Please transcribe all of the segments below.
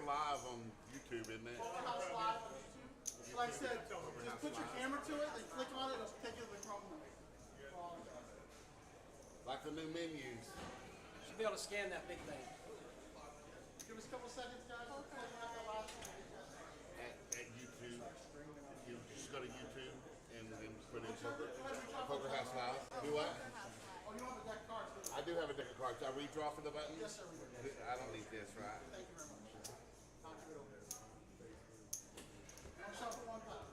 live on YouTube, isn't it? House live on YouTube. Like I said, just put your camera to it, like click on it, it'll take you to the Chrome room. Like the new menus. Should be able to scan that big thing. Give us a couple seconds, guys. We're closing out that last one. At YouTube. You just go to YouTube and then put in Poker House Live. Do what? Oh, you don't have a deck of cards, do you? I do have a deck of cards. I redraw for the button? Yes, sir, we do. I don't need this, right? Thank you very much. Knock it over. One shot for one time.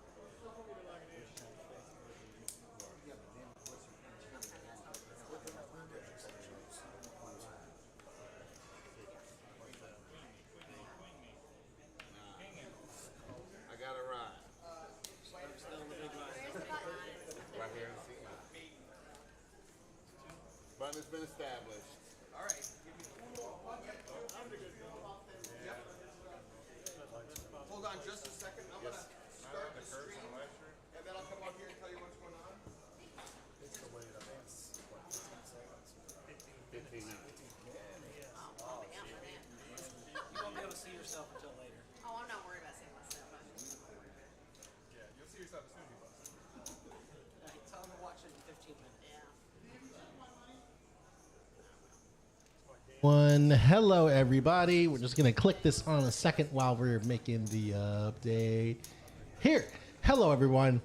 I got it right. Right here in C. Button has been established. All right. Hold on just a second. I'm going to start the stream, and then I'll come up here and tell you what's going on. 15 minutes. You won't be able to see yourself until later. Oh, I'm not worried about seeing myself. Yeah, you'll see yourself as soon as you bust. Tell them to watch it in 15 minutes. Yeah. Hello everybody. We're just gonna click this on a second while we're making the update here. Hello everyone.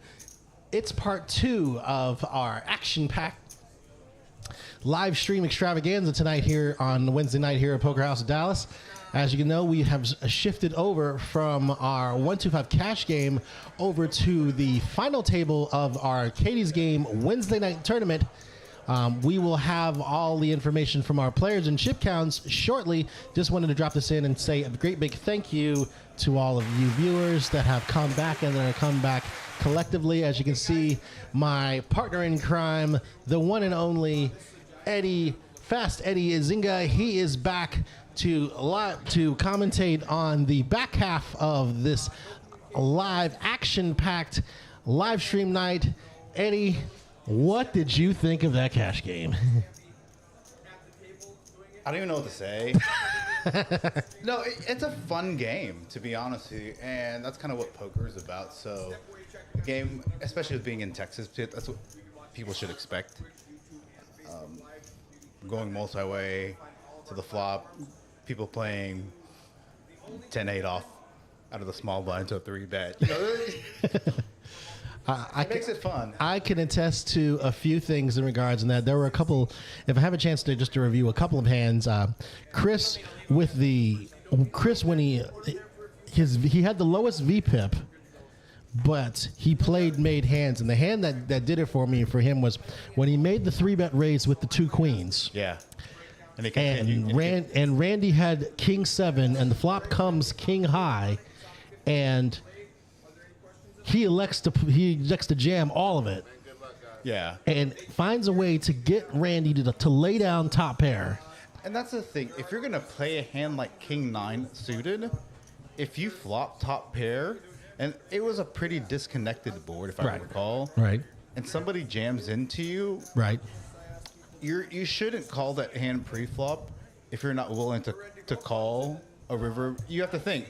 It's part 2 of our action-packed live stream extravaganza tonight here on Wednesday night here at Poker House of Dallas. As you can know, we have shifted over from our 125 cash game over to the final table of our Katie's Game Wednesday night tournament. We will have all the information from our players and chip counts shortly. Just wanted to drop this in and say a great big thank you to all of you viewers that have come back and that have come back collectively. As you can see, my partner in crime, the one and only Eddie, Fast Eddie Izinga, he is back to commentate on the back half of this live action-packed live stream night. Eddie, what did you think of that cash game? I don't even know what to say. No, it's a fun game, to be honest with you, and that's kind of what poker is about. So, game, especially with being in Texas, that's what people should expect. Going multi-way to the flop, people playing 10-8 off out of the small blind to a 3-bet. You know, it makes it fun. I can attest to a few things in regards to that. There were a couple, if I have a chance to just to review a couple of hands, Chris when he had the lowest VPIP, but he made hands, and the hand that did it for me for him was when he made the 3-bet raise with the 2 queens. Yeah. And Randy had king 7, and the flop comes king high, and he elects to jam all of it. Yeah. And finds a way to get Randy to lay down top pair. And that's the thing. If you're going to play a hand like king 9 suited, if you flop top pair, and it was a pretty disconnected board, if I recall. Right. And somebody jams into you. Right. You shouldn't call that hand pre-flop if you're not willing to call a river. You have to think,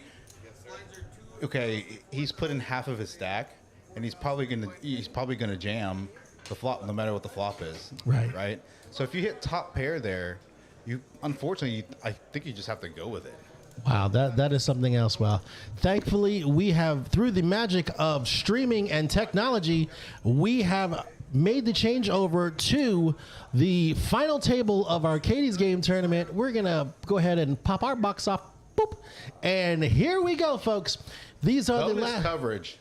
okay, he's put in half of his stack, and he's probably gonna jam the flop no matter what the flop is. Right. Right. So if you hit top pair there, unfortunately I think you just have to go with it. Wow, that is something else. Well, thankfully, we have, through the magic of streaming and technology, we have made the change over to the final table of our Katie's Game tournament. We're going to go ahead and pop our box off. Boop. And here we go, folks. These are Bonus the last coverage.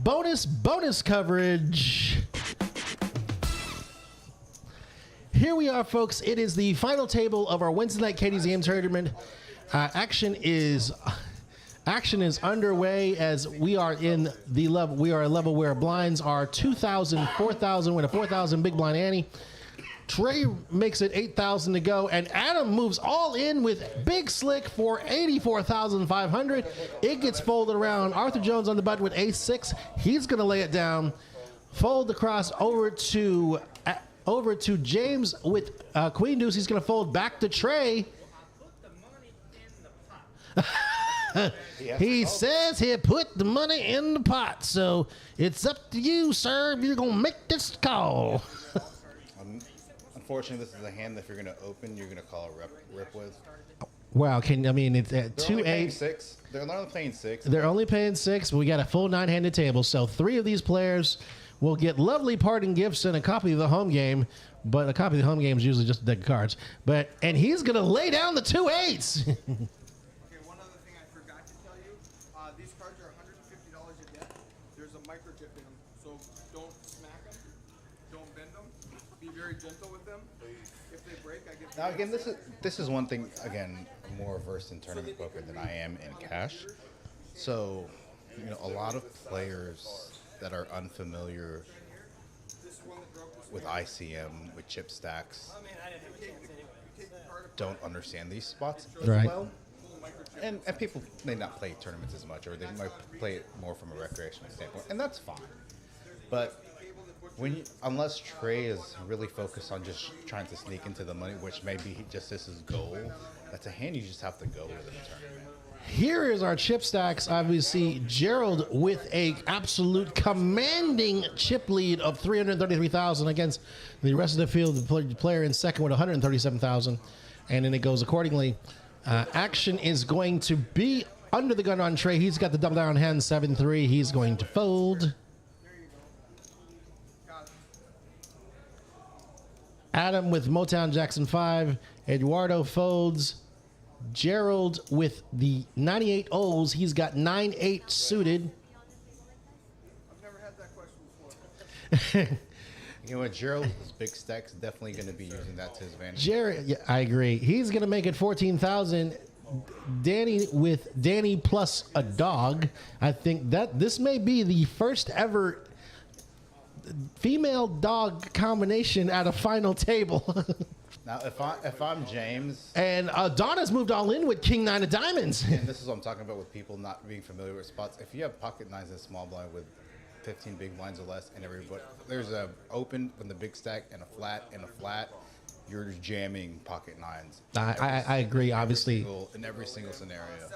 Bonus coverage. Here we are, folks. It is the final table of our Wednesday night Katie's Game tournament. Action is underway as we are in the level. We are a level where blinds are 2,000, 4,000 with a 4,000 big blind ante. Trey makes it 8,000 to go, and Adam moves all in with Big Slick for 84,500. It gets folded around. Arthur Jones on the button with Ace-6. He's going to lay it down. Fold across over to James with Queen Deuce. He's going to fold back to Trey. He says he put the money in the pot, so it's up to you, sir, if you're going to make this call. Unfortunately, this is a hand that if you're going to open, you're going to call a rip with. Wow, it's at They're 2 only paying 8. 6. They're only paying 6. They're only paying 6, but we got a full 9-handed table. So 3 of these players will get lovely parting gifts and a copy of the home game. But a copy of the home game is usually just a deck of cards. And he's going to lay down the 2 8s. Okay, one other thing I forgot to tell you. These cards are $150 a deck. There's a microchip in them, so don't smack them. Don't bend them. Be very gentle with them. If they break, I give Now again, this is one thing. Again, more versed in tournament poker than I am in cash. So, a lot of players that are unfamiliar with ICM, with chip stacks, don't understand these spots as Right. well. And people may not play tournaments as much, or they might play it more from a recreational standpoint, and that's fine. But unless Trey is really focused on just trying to sneak into the money, which maybe just this is goal, that's a hand you just have to go with in the tournament. Here is our chip stacks. Obviously, Gerald with a absolute commanding chip lead of 333,000 against the rest of the field. The player in second with 137,000, and then it goes accordingly. Action is going to be under the gun on Trey. He's got the double down hand 7-3. He's going to fold. Adam with Motown Jackson 5. Eduardo folds. Gerald with the 98 O's. He's got 9-8 suited. I've never had that question before. You know what, Gerald with his big stacks definitely going to be using that to his advantage. Jared, yeah, I agree. He's going to make it 14,000. Danny with Danny plus a dog. I think that this may be the first ever female dog combination at a final table. Now, if I'm James, And Donna's moved all in with King 9 of Diamonds. and this is what I'm talking about with people not being familiar with spots, if you have pocket nines and small blind with 15 big blinds or less, and everybody there's a open from the big stack and a flat, you're jamming pocket nines. I agree, obviously. In every single scenario.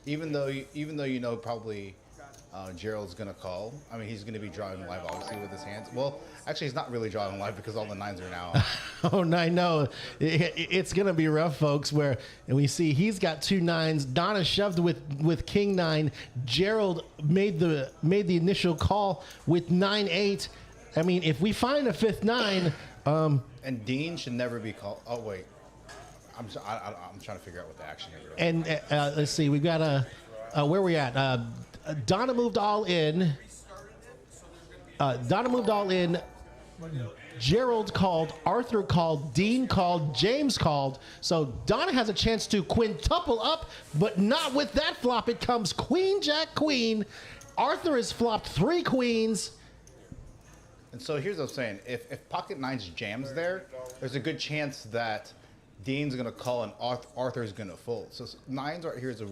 Even though probably Gerald's gonna call. I mean, he's gonna be drawing live, obviously, with his hands. Well, actually, he's not really drawing live because all the nines are now. Oh, I know. It's going to be rough, folks, where we see he's got 2 9s. Donna shoved with King 9. Gerald made the initial call with 9-8. I mean, if we find a 5th 9... And Dean should never be called. Oh, wait. I'm trying to figure out what the action is. And let's see. We've got where we at? Donna moved all in. Gerald called, Arthur called, Dean called, James called. So Donna has a chance to quintuple up, but not with that flop. It comes queen, jack, queen. Arthur has flopped 3 queens. And so here's what I'm saying. If pocket nines jams there's a good chance that Dean's going to call and Arthur's going to fold. So nines right here is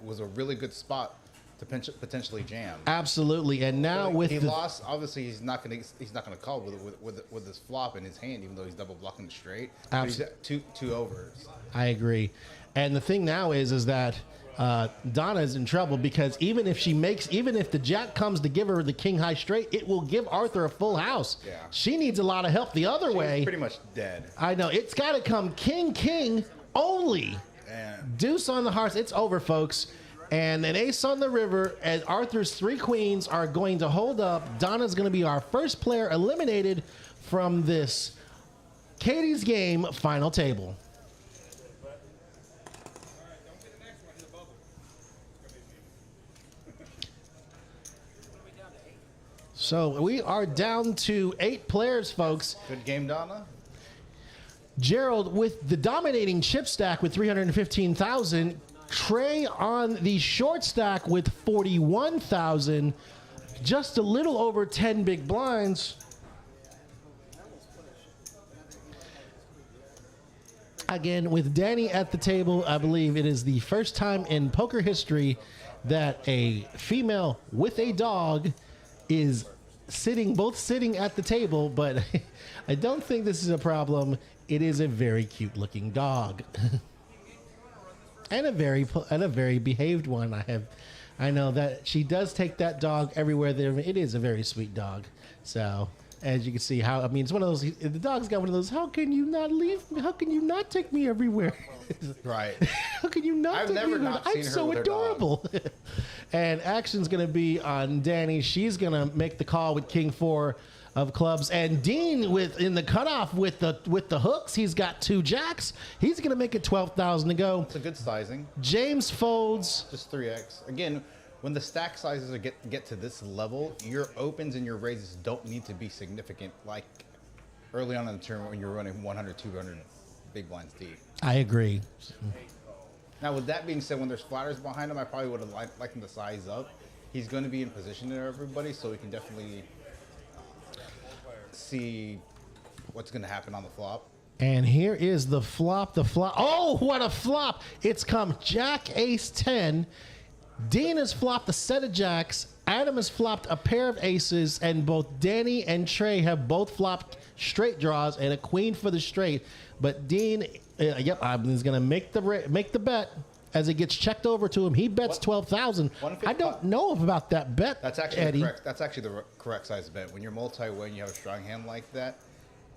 was a really good spot to potentially jam. Absolutely. And now he lost. Obviously, he's not going to call with his flop in his hand, even though he's double blocking the straight. But he's at two overs. I agree. And the thing now is that Donna is in trouble because even if the jack comes to give her the king high straight, it will give Arthur a full house. Yeah. She needs a lot of help the other way. Pretty much dead. I know. It's got to come king only. Damn. Deuce on the hearts. It's over, folks. And an ace on the river, and Arthur's 3 queens are going to hold up. Donna's going to be our first player eliminated from this Katie's Game final table. So we are down to 8 players, folks. Good game, Donna. Gerald with the dominating chip stack with 315,000. Trey on the short stack with 41,000. Just a little over 10 big blinds. Again, with Danny at the table, I believe it is the first time in poker history that a female with a dog is both sitting at the table, but I don't think this is a problem. It is a very cute looking dog. and a very behaved one. I know that she does take that dog everywhere. There, it is a very sweet dog. So as you can see, it's one of those. The dog's got one of those. How can you not leave me? How can you not take me everywhere? Right. How can you not? I've take never me not I'm seen her so with her adorable. And action's gonna be on Danny. She's gonna make the call with King 4 of clubs, and Dean in the cutoff with the hooks. He's got 2 jacks. He's gonna make it 12,000 to go. It's a good sizing. James folds. Just 3x. Again, when the stack sizes get to this level, your opens and your raises don't need to be significant like early on in the tournament when you're running 100, 200 big blinds deep. I agree. Now, with that being said, when there's flatters behind him, I probably would have liked him to size up. He's going to be in position to everybody, so we can definitely see what's going to happen on the flop. And here is the flop. Oh, what a flop! It's come Jack, Ace, 10. Dean has flopped a set of jacks. Adam has flopped a pair of aces, and both Danny and Trey have both flopped straight draws and a queen for the straight. But Dean, is going to make the bet as it gets checked over to him. He bets 12,000. I don't know about that bet. That's actually Eddie. correct. That's actually the correct size bet. When you're multi-way and you have a strong hand like that,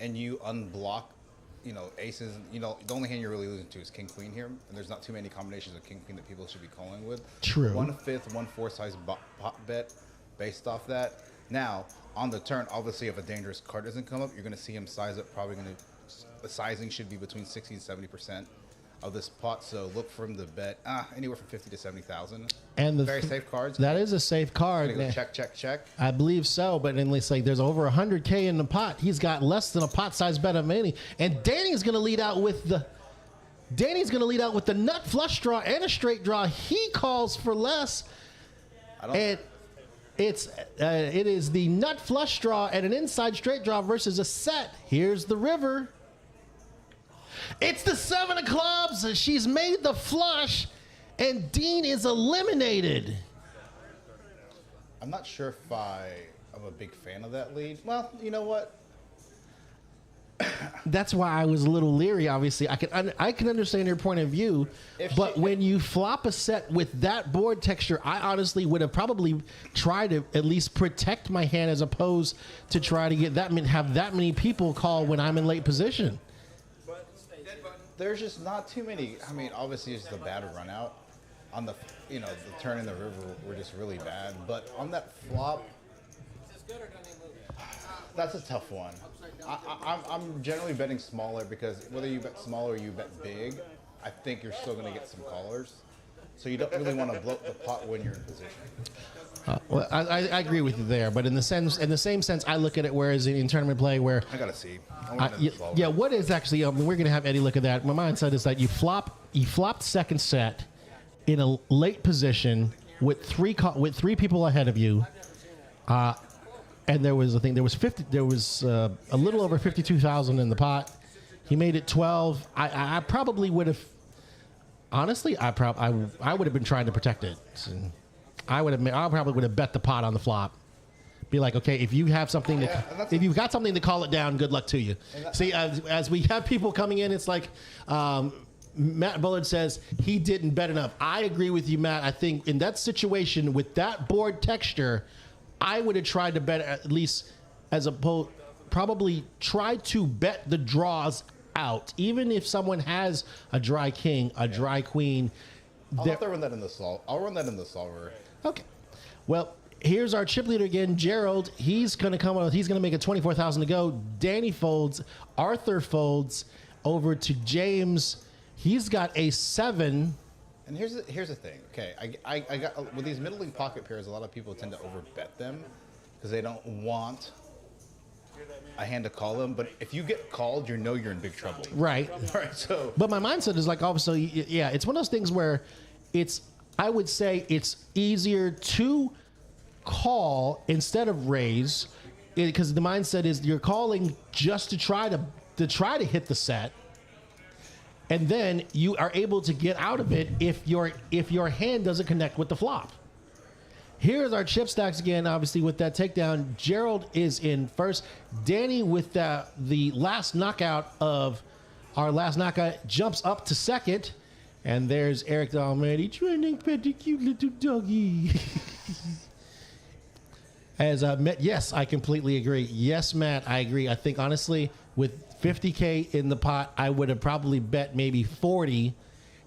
and you unblock, aces. The only hand you're really losing to is king queen here, and there's not too many combinations of king queen that people should be calling with. True. 1/5, 1/4 size pot bet based off that. Now on the turn, obviously, if a dangerous card doesn't come up, you're going to see him size up. The sizing should be between 60 and 70% of this pot. So look for him to bet anywhere from 50 to 70,000. And the very safe cards. That is a safe card. Go check. I believe so, but then it's like there's over 100K in the pot. He's got less than a pot size bet of any. And Danny's going to lead out with the nut flush draw and a straight draw. He calls for less. It is the nut flush draw and an inside straight draw versus a set. Here's the river. It's the 7 of clubs. She's made the flush, and Dean is eliminated. I'm not sure if I'm a big fan of that lead. Well, you know what? That's why I was a little leery. Obviously, I can understand your point of view, but when you flop a set with that board texture, I honestly would have probably tried to at least protect my hand as opposed to try to have that many people call when I'm in late position. There's just not too many. I mean, obviously it's the bad run out on the the turn in the river were just really bad, but on that flop, that's a tough one. I'm generally betting smaller because whether you bet small or you bet big, I think you're still going to get some callers. So you don't really want to blow up the pot when you're in position. Well, I agree with you there, but in the same sense, I look at it whereas in tournament play where I gotta see. What is actually? We're gonna have Eddie look at that. My mindset is that you flopped second set in a late position with three people ahead of you, and there was a little over 52,000 in the pot. He made it 12. I probably would have. Honestly, I would have been trying to protect it. So I probably would have bet the pot on the flop. Be like, okay, if you have something, if you've got something to call it down, good luck to you. See, as we have people coming in, it's like Matt Bullard says he didn't bet enough. I agree with you, Matt. I think in that situation with that board texture, I would have tried to bet at least probably try to bet the draws out, even if someone has a dry king, a dry queen. I'll have to run that in the solver. I'll run that in the solver. Okay. Well, here's our chip leader again, Gerald. He's going to make it 24,000 to go. Danny folds. Arthur folds over to James. He's got a 7. And here's the thing. Okay, I got with these middling pocket pairs, a lot of people tend to overbet them because they don't want a hand to call them. But if you get called, you're in big trouble. Right. Right. So, but my mindset is like, obviously, yeah, it's one of those things where I would say it's easier to call instead of raise, because the mindset is you're calling just to try to hit the set, and then you are able to get out of it if your hand doesn't connect with the flop. Here's our chip stacks again, obviously with that takedown. Gerald is in first. Danny with the last knockout of our last knockout jumps up to second. And there's Eric the Almighty trying to pet the cute little doggy. As Matt, yes, I completely agree. Yes, Matt, I agree. I think honestly, with 50K in the pot, I would have probably bet maybe 40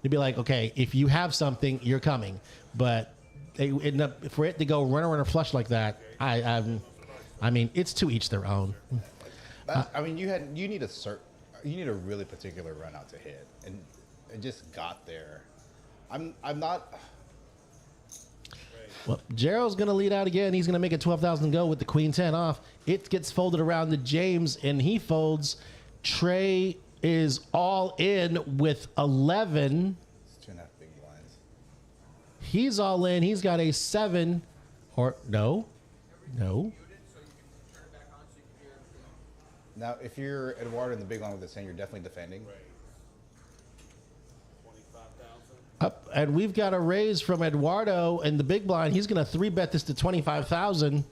to be like, okay, if you have something, you're coming. But for it to go runner flush like that, I mean, it's to each their own. I mean, you need a really particular run out to hit, and it just got there. I'm not. Well, Gerald's going to lead out again. He's going to make it 12,000 go with the queen 10 off. It gets folded around to James, and he folds. Trey is all in with 11. It's 2.5 big blinds. He's all in. He's got a 7. Or no. Now, if you're Eduardo in the big line with his hand, you're definitely defending. Up, and we've got a raise from Eduardo in the big blind. He's going to 3-bet this to 25,000.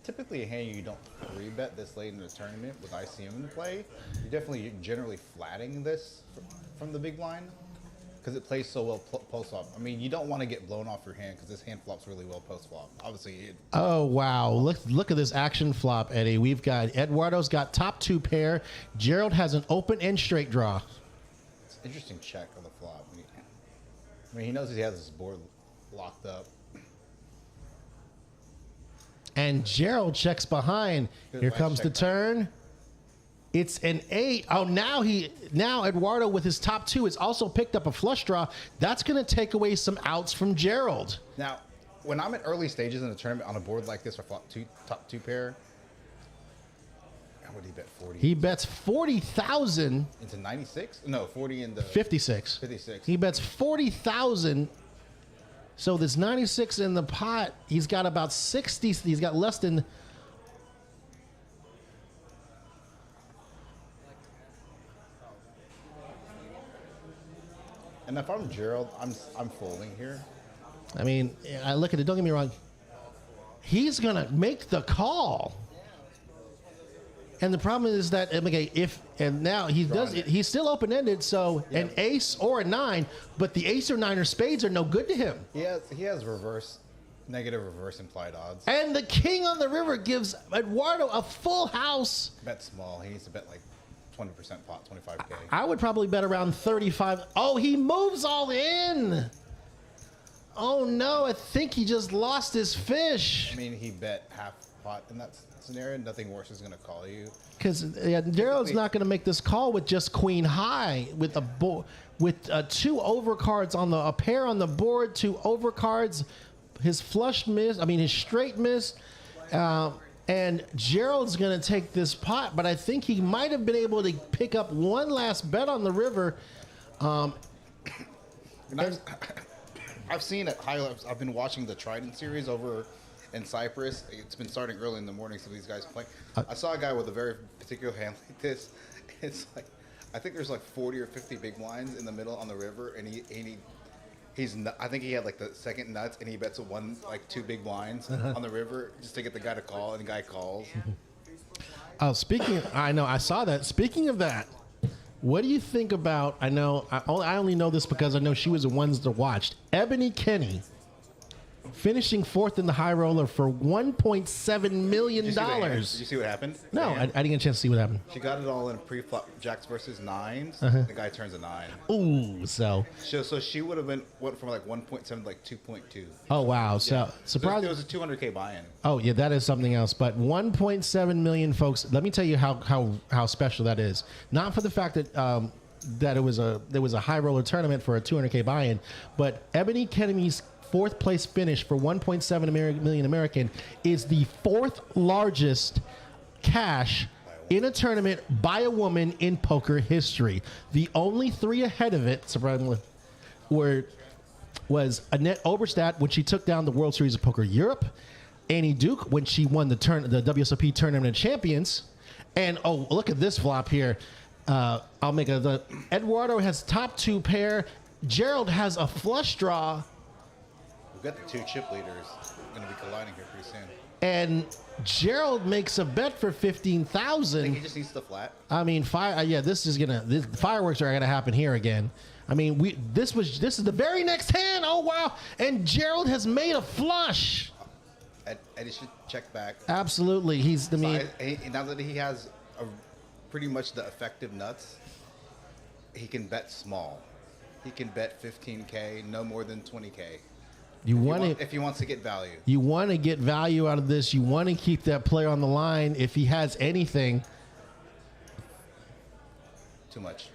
Typically a hand you don't 3-bet this late in the tournament with ICM in play. You're definitely generally flatting this from the big blind because it plays so well post-flop. I mean, you don't want to get blown off your hand because this hand flops really well post-flop. Obviously, Oh, wow. Look at this action flop, Eddie. We've got Eduardo's got top 2 pair. Gerald has an open and straight draw. it's an interesting check on the flop. I mean, he knows he has his board locked up. And Gerald checks behind. Good Here last comes the check back. turn. It's an 8. Oh, now Eduardo with his top 2 has also picked up a flush draw. That's going to take away some outs from Gerald. Now, when I'm at early stages in the tournament on a board like this, or top 2 pair, how would he bet 40? He bets 40,000. Into 96? No, 40 into 56. 56. He bets 40,000. So this 96 in the pot, he's got about 60. He's got less than. And if I'm Gerald, I'm folding here. I mean, I look at it. Don't get me wrong. He's gonna make the call. And the problem is that now he does it. He's still open ended. So an ace or a 9, but the ace or 9 or spades are no good to him. He has negative reverse implied odds. And the king on the river gives Eduardo a full house. Bet small. He needs to bet like 20% pot, 25K. I would probably bet around 35. Oh, he moves all in. Oh no, I think he just lost his fish. I mean, he bet half pot in that scenario. Nothing worse is going to call you. Because Daryl's not going to make this call with just queen high with a with 2 overcards on a pair on the board, 2 overcards, his flush miss. I mean his straight miss, and Gerald's going to take this pot. But I think he might have been able to pick up one last bet on the river. And I've seen it high levels. I've been watching the Trident series over in Cyprus. It's been starting early in the morning, so these guys play. I saw a guy with a very particular hand like this. It's like, I think there's like 40 or 50 big blinds in the middle on the river, and I think he had like the second nuts, and he bets 2 big blinds on the river just to get the guy to call, and the guy calls. Oh, I saw that. Speaking of that, what do you think about? I only know this because I know she was the ones that watched. Ebony Kenny finishing 4th in the high roller for $1.7 million. Did you see what happened? No, I didn't get a chance to see what happened. She got it all in pre-flop jacks versus 9s. The guy turns a 9. Ooh, so she would have went from like 1.7 to like 2.2. oh wow, so Yeah. surprised. It was a 200K buy-in. Oh yeah, that is something else. But 1.7 million folks. Let me tell you how special that is. Not for the fact that there was a high roller tournament for a 200K buy-in, but Ebony Kennedy's 4th place finish for 1.7 million American is the 4th largest cash in a tournament by a woman in poker history. The only 3 ahead of it, surprisingly, was Annette Oberstadt when she took down the World Series of Poker Europe, Annie Duke when she won the WSOP Tournament of Champions, and oh, look at this flop here. Eduardo has top 2 pair. Gerald has a flush draw. We've got the 2 chip leaders going to be colliding here pretty soon. and Gerald makes a bet for I think 15,000. he just needs the flat. I mean, fireworks are gonna happen here again. I mean, this is the very next hand. Oh wow! And Gerald has made a flush. Eddie should check back. Absolutely, Now that he has pretty much the effective nuts, he can bet small. He can bet 15K, no more than 20K. If he wants to get value. You want to get value out of this. You want to keep that player on the line. If he has anything, Too much.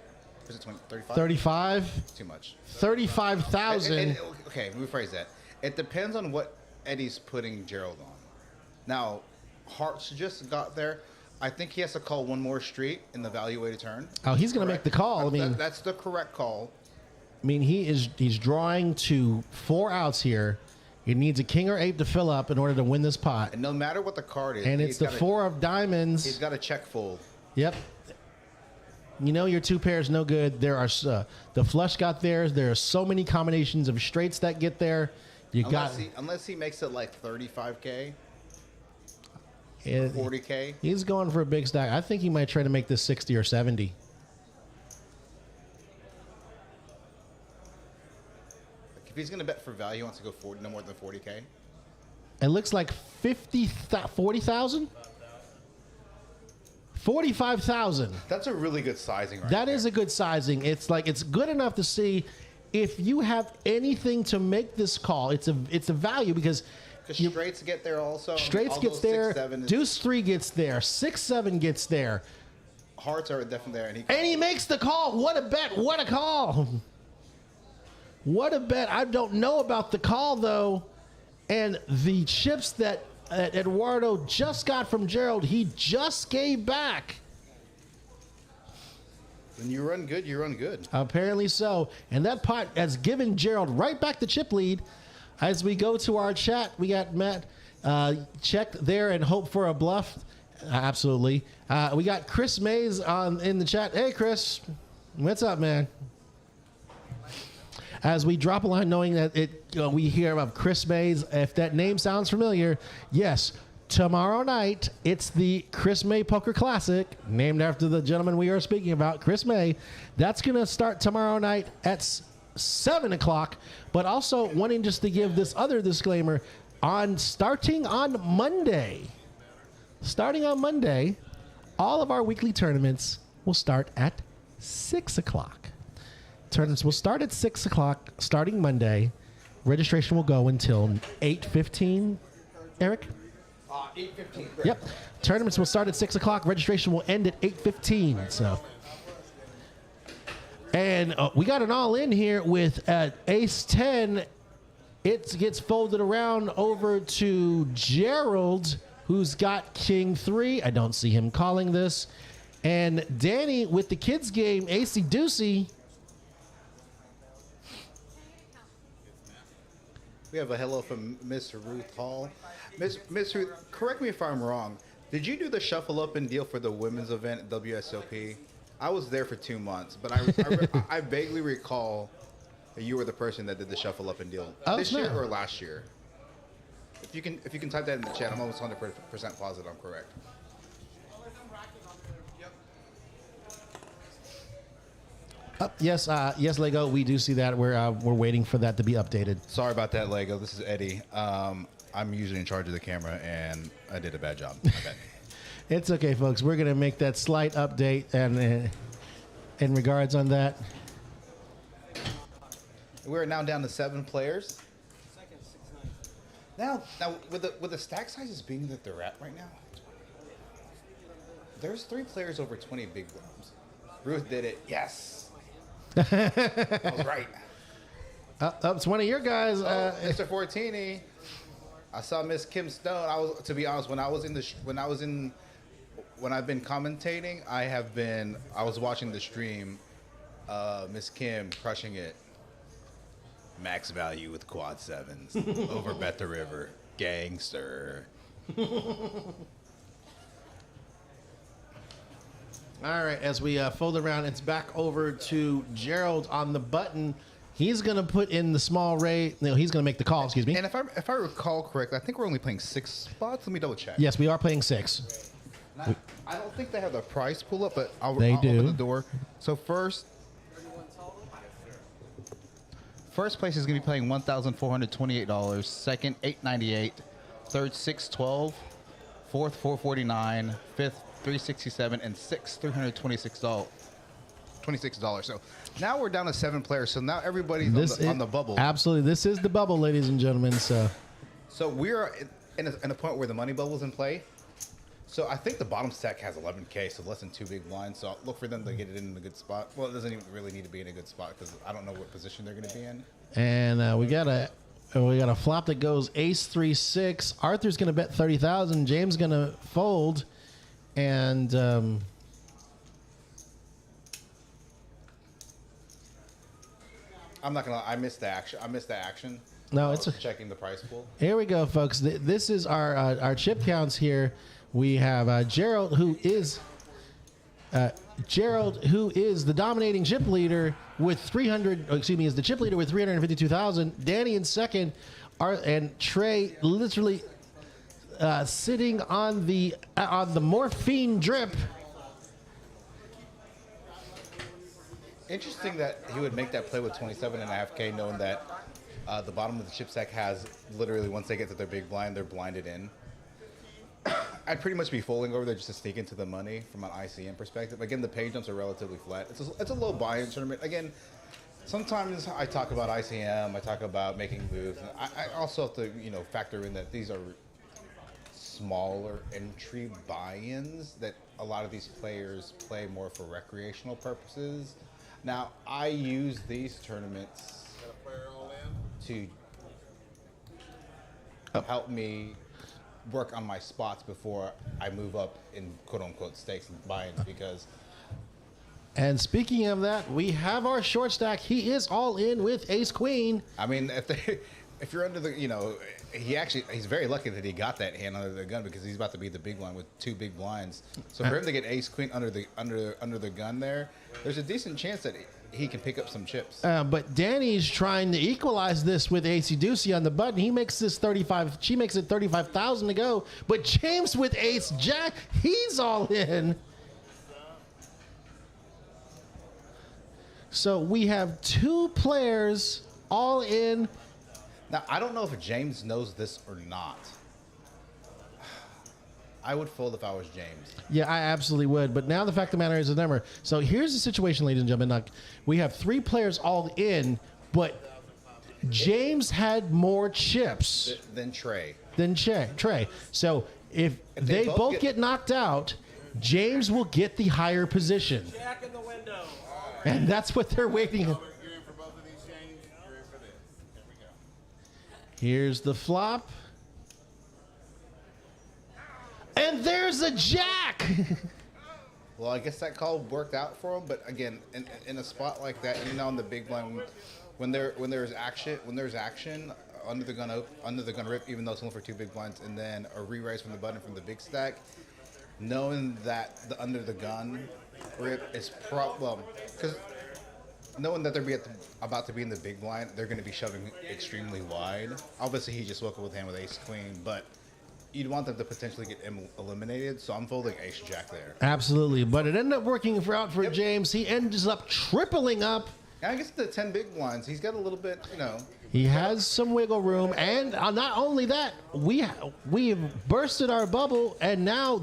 Is it 20, 35? 35, Too much. 35,000. Okay, let me rephrase that. It depends on what Eddie's putting Gerald on. Now, Hearts just got there. I think he has to call one more street in the value-weighted turn. Oh, he's going to make the call. That's the correct call. I mean, he's drawing to 4 outs here. He needs a king or ape to fill up in order to win this pot. And no matter what the card is. And it's the 4 of diamonds. He's got a check full. Yep. You know your 2 pairs no good. There are the flush got theirs. There are so many combinations of straights that get there. Unless he makes it like 35K, it, 40K. He's going for a big stack. I think he might try to make this 60 or 70. If he's going to bet for value, he wants to go no more than 40K. It looks like 40,000? 45,000. That's a really good sizing right That there. is a good sizing. It's good enough to see if you have anything to make this call. It's a value because straights get there also. Straights gets there. 6-7 Deuce 3 gets there. 6-7 gets there. Hearts are definitely there, And he makes the call. What a bet. What a call. What a bet. I don't know about the call, though. And the chips that Eduardo just got from Gerald, he just gave back. When you run good, you run good. Apparently so. And that pot has given Gerald right back the chip lead. As we go to our chat, we got Matt checked there and hope for a bluff. Absolutely. We got Chris Mays in the chat. Hey, Chris. What's up, man? As we drop a line knowing that we hear of Chris Mays, if that name sounds familiar, yes, tomorrow night, it's the Chris May Poker Classic, named after the gentleman we are speaking about, Chris May. That's going to start tomorrow night at 7 o'clock, but also wanting just to give this other disclaimer, starting on Monday, all of our weekly tournaments will start at 6 o'clock. Tournaments will start at 6 o'clock starting Monday. Registration will go until 8:15. Eric? 8:15. Yep. Tournaments will start at 6 o'clock. Registration will end at 8:15. So, and we got an all-in here with Ace 10. It gets folded around over to Gerald, who's got King 3. I don't see him calling this. And Danny with the kids game, AC Deucey. We have a hello from Miss Ruth Hall. Miss Ruth, correct me if I'm wrong. Did you do the shuffle up and deal for the women's event at WSOP? I was there for 2 months, but I vaguely recall that you were the person that did the shuffle up and deal this year or last year. If you can type that in the chat, I'm almost 100% positive I'm correct. Yes, Lego. We do see that. We're waiting for that to be updated. Sorry about that, Lego. This is Eddie. I'm usually in charge of the camera, and I did a bad job. It's okay, folks. We're gonna make that slight update and in regards on that. We're now down to 7 players. Now with the stack sizes being that they're at right now, there's 3 players over 20 big blinds. Ruth did it. Yes. I was right. It's one of your guys. Mr. Fortini. I saw Miss Kim Stone. To be honest, when I've been commentating, I was watching the stream. Miss Kim crushing it. Max value with quad 7s. Over Bet the River. Gangster. All right, as we fold around, it's back over to Gerald on the button. He's going to put in the small rate. No, he's going to make the call, excuse me. And if I recall correctly, I think we're only playing 6 spots. Let me double check. Yes, we are playing 6. I don't think they have the price pull up, but I'll They do. open the door. So first place is going to be paying $1,428. Second, $898. Third, $612. Fourth, $449. Fifth, $367, and sixth, $326. So now we're down to 7 players. So now everybody's on the bubble. Absolutely, this is the bubble, ladies and gentlemen. So we're in a point where the money bubble's in play. So I think the bottom stack has 11K, so less than 2 big blinds. So I'll look for them to get it in a good spot. Well, it doesn't even really need to be in a good spot because I don't know what position they're going to be in. And we got a flop that goes ace 3-6. Arthur's going to bet 30,000. James going to fold, and I'm not gonna lie, I missed the action. No, I it's was checking the price pool. Here we go, folks. This is our chip counts here. We have Gerald, who is the dominating chip leader with 300. Excuse me, is the chip leader with 352,000. Danny in second, and Trey literally sitting on the morphine drip. Interesting that he would make that play with 27.5K, knowing that the bottom of the chip stack has literally, once they get to their big blind, they're blinded in. I'd pretty much be folding over there just to sneak into the money from an ICM perspective. Again, the pay jumps are relatively flat. It's a low buy-in tournament. Again, sometimes I talk about ICM, I talk about making moves. And I also have to, factor in that these are smaller entry buy-ins that a lot of these players play more for recreational purposes. Now, I use these tournaments to help me work on my spots before I move up in quote-unquote stakes and buy-ins because... And speaking of that, we have our short stack. He is all in with ace-queen. I mean, if you're under the, he's very lucky that he got that hand under the gun because he's about to be the big blind with 2 big blinds. So for him to get ace-queen under the gun there's a decent chance that he can pick up some chips. But Danny's trying to equalize this with Acey Deucey on the button. He makes this 35. She makes it 35,000 to go. But James with Ace Jack, he's all in. So we have 2 players all in. Now I don't know if James knows this or not. I would fold if I was James. Yeah, I absolutely would. But now the fact of the matter is, remember, so here's the situation, ladies and gentlemen. We have 3 players all in, but James had more chips than Trey. Trey. So if they both get knocked out, James will get the higher position. Jack in the window. And that's what they're waiting on. You're in for both of these, James. You're in for this. Here we go. Here's the flop. And there's a jack. Well, I guess that call worked out for him, but again, in a spot like that, on the big blind, when there's action under the gun rip, even though it's only for 2 big blinds, and then a re-raise from the button from the big stack, knowing that the under the gun rip is because knowing that they're about to be in the big blind, they're going to be shoving extremely wide. Obviously, he just woke up with hand with ace queen, but you'd want them to potentially get eliminated, so I'm folding ace jack there. Absolutely, but it ended up working out for James. He ends up tripling up. And I guess the 10 big blinds, he's got a little bit, He has some wiggle room, and not only that, we've bursted our bubble, and now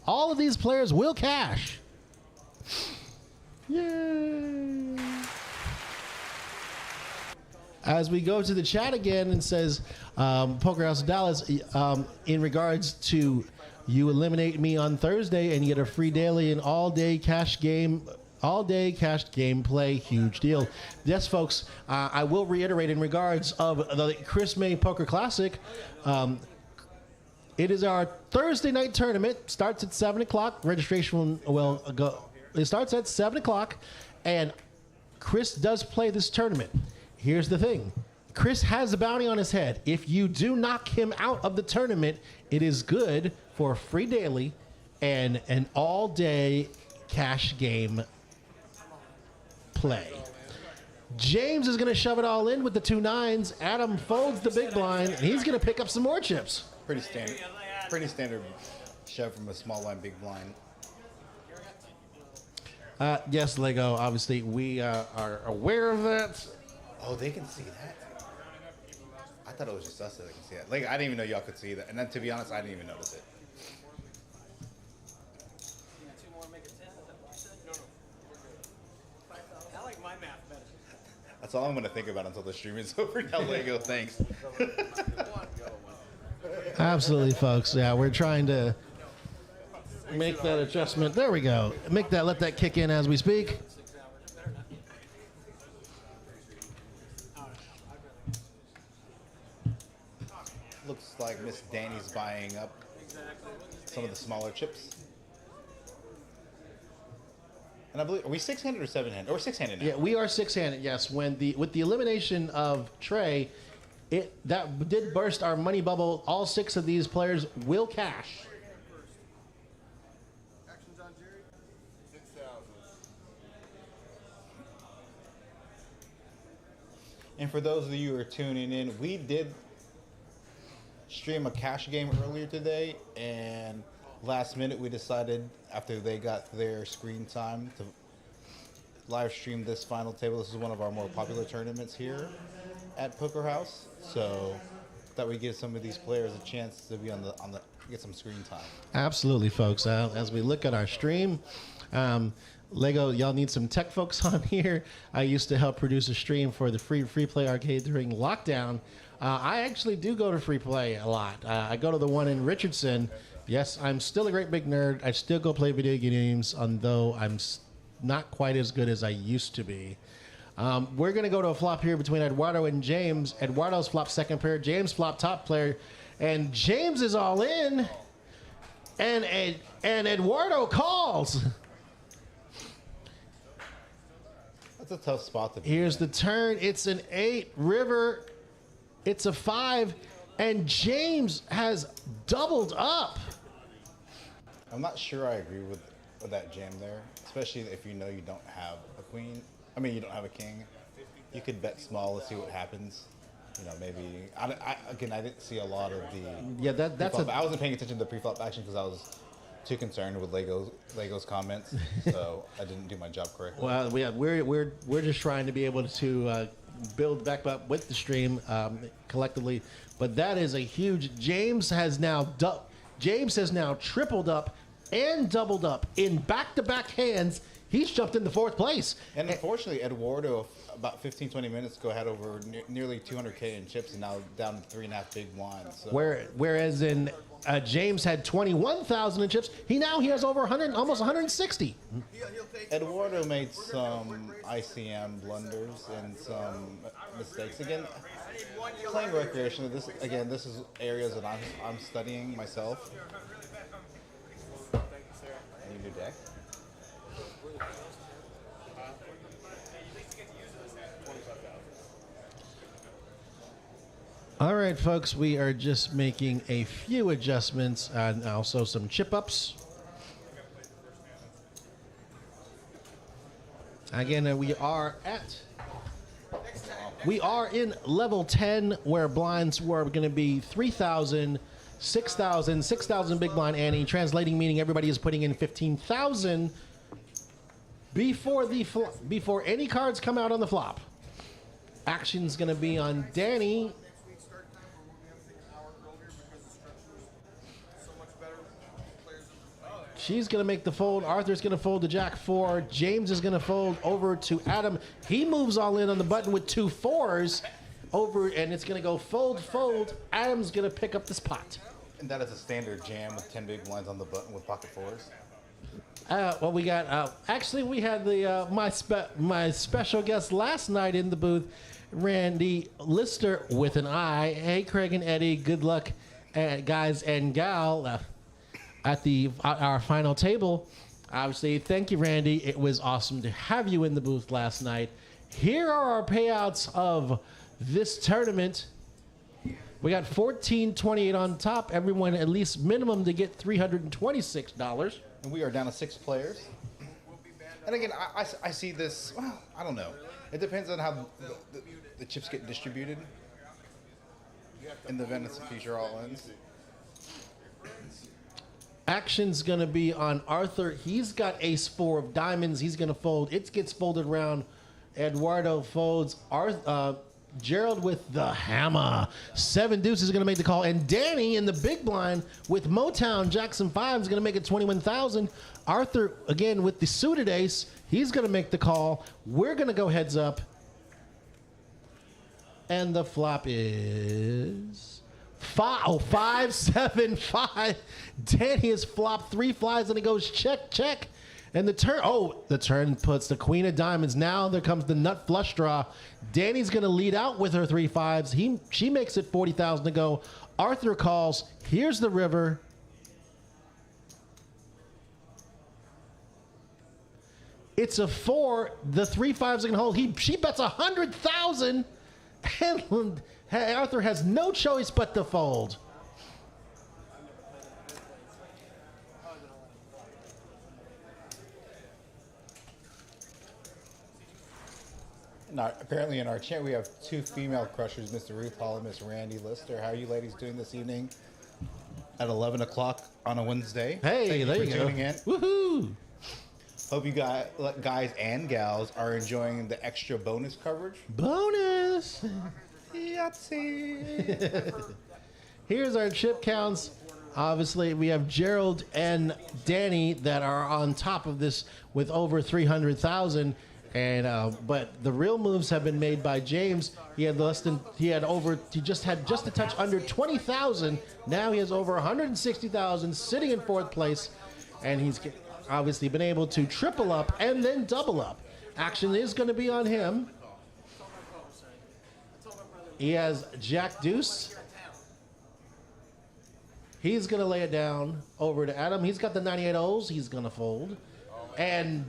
all of these players will cash. Yay! As we go to the chat again and says, Poker House of Dallas, in regards to you eliminate me on Thursday and you get a free daily and all-day cash game play, huge deal. Yes, folks, I will reiterate in regards of the Chris May Poker Classic. It is our Thursday night tournament. Starts at 7 o'clock. Registration will go. It starts at 7 o'clock, and Chris does play this tournament. Here's the thing. Chris has a bounty on his head. If you do knock him out of the tournament, it is good for a free daily and an all-day cash game play. James is going to shove it all in with the 2 9s. Adam folds the big blind, and he's going to pick up some more chips. Pretty standard. Pretty standard shove from a small blind, big blind. Yes, Lego, obviously, we are aware of that. Oh, they can see that? I thought it was just us that can see that. Like, I didn't even know y'all could see that. And then, to be honest, I didn't even notice it. I like my math better. That's all I'm going to think about until the stream is over. Now, Lego, thanks. Absolutely, folks. Yeah, we're trying to make that adjustment. There we go. Let that kick in as we speak. Looks like Miss Danny's buying up some of the smaller chips. And I believe, are we 6-handed or 7-handed? Or 6-handed now? Yeah, we are 6-handed. Yes, with the elimination of Trey, that did burst our money bubble. All 6 of these players will cash. Actions on Jerry. 6,000. And for those of you who are tuning in, we did stream a cash game earlier today, and last minute we decided, after they got their screen time, to live stream this final table. This is one of our more popular tournaments here at Poker House, so that we give some of these players a chance to be on the get some screen time. Absolutely, folks. As we look at our stream, Lego, y'all need some tech folks on here. I used to help produce a stream for the free play arcade during lockdown. I actually do go to free play a lot. I go to the one in Richardson. Yes, I'm still a great big nerd. I still go play video games, although I'm not quite as good as I used to be. We're going to go to a flop here between Eduardo and James. Eduardo's flop second pair. James flop top player. And James is all in. And Eduardo calls. That's a tough spot to be Here's in. the turn. It's an 8. River. It's a 5. And James has doubled up. I'm not sure I agree with that jam there, especially if you know you don't have a queen. I mean, you don't have a king. You could bet small to see what happens. You know, maybe. I didn't see a lot of the. Yeah, that's pre-flop. I wasn't paying attention to the pre-flop action because I was too concerned with Lego's comments, so I didn't do my job correctly. Well, we're just trying to be able to build back up with the stream collectively, but that is a huge. James has now tripled up and doubled up in back-to-back hands. He's jumped into 4th place. And unfortunately, Eduardo, about 15-20 minutes ago, had over nearly 200K in chips, and now down to 3.5 big blinds. So. Whereas in James had 21,000 in chips, he has over 100, almost 160. Eduardo made some ICM blunders and some mistakes. Again, playing recreationally, this is areas that I'm studying myself. Any new deck? All right, folks, we are just making a few adjustments and also some chip ups. Again, we are in level 10, where blinds were going to be 3,000, 6,000, 6,000 big blind ante, translating meaning everybody is putting in 15,000 before any cards come out on the flop. Action's going to be on Danny. She's going to make the fold. Arthur's going to fold to Jack 4. James is going to fold over to Adam. He moves all in on the button with 2 4s over, and it's going to go fold, fold. Adam's going to pick up this pot. And that is a standard jam with 10 big blinds on the button with pocket 4s. Well, we got, actually, we had the my special guest last night in the booth, Randy Lister with an I. Hey, Craig and Eddie, good luck, guys and gal. At our final table. Obviously, thank you, Randy. It was awesome to have you in the booth last night. Here are our payouts of this tournament. We got $14.28 on top. Everyone at least minimum to get $326. And we are down to 6 players. And again, I see this. Well, I don't know. It depends on how the chips get distributed in the event of future all-ins. Action's going to be on Arthur. He's got ace-4 of diamonds. He's going to fold. It gets folded around. Eduardo folds. Gerald with the hammer. 7 deuces is going to make the call. And Danny in the big blind with Motown Jackson 5 is going to make it 21,000. Arthur, again, with the suited ace, he's going to make the call. We're going to go heads up. And the flop is 5, 7, 5. Danny has flopped 3 flies and he goes check, check. And the turn puts the queen of diamonds. Now there comes the nut flush draw. Danny's going to lead out with her 3 5s. She makes it 40,000 to go. Arthur calls. Here's the river. It's a 4. The 3 5s are going to hold. She bets 100,000. And Arthur has no choice but to fold. Apparently in our chat we have 2 female crushers, Mr. Ruth Hall and Miss Randy Lister. How are you ladies doing this evening at 11 o'clock on a Wednesday? Hey, there you go. Tuning in. Woohoo! Hope you guys and gals are enjoying the extra bonus coverage. Bonus! Yahtzee! Here's our chip counts. Obviously, we have Gerald and Danny that are on top of this with over 300,000. And but the real moves have been made by James. He just had a touch under 20,000. Now he has over 160,000, sitting in 4th place, and he's obviously been able to triple up and then double up. Action is going to be on him. He has Jack Deuce. He's going to lay it down over to Adam. He's got the 98 O's. He's going to fold. And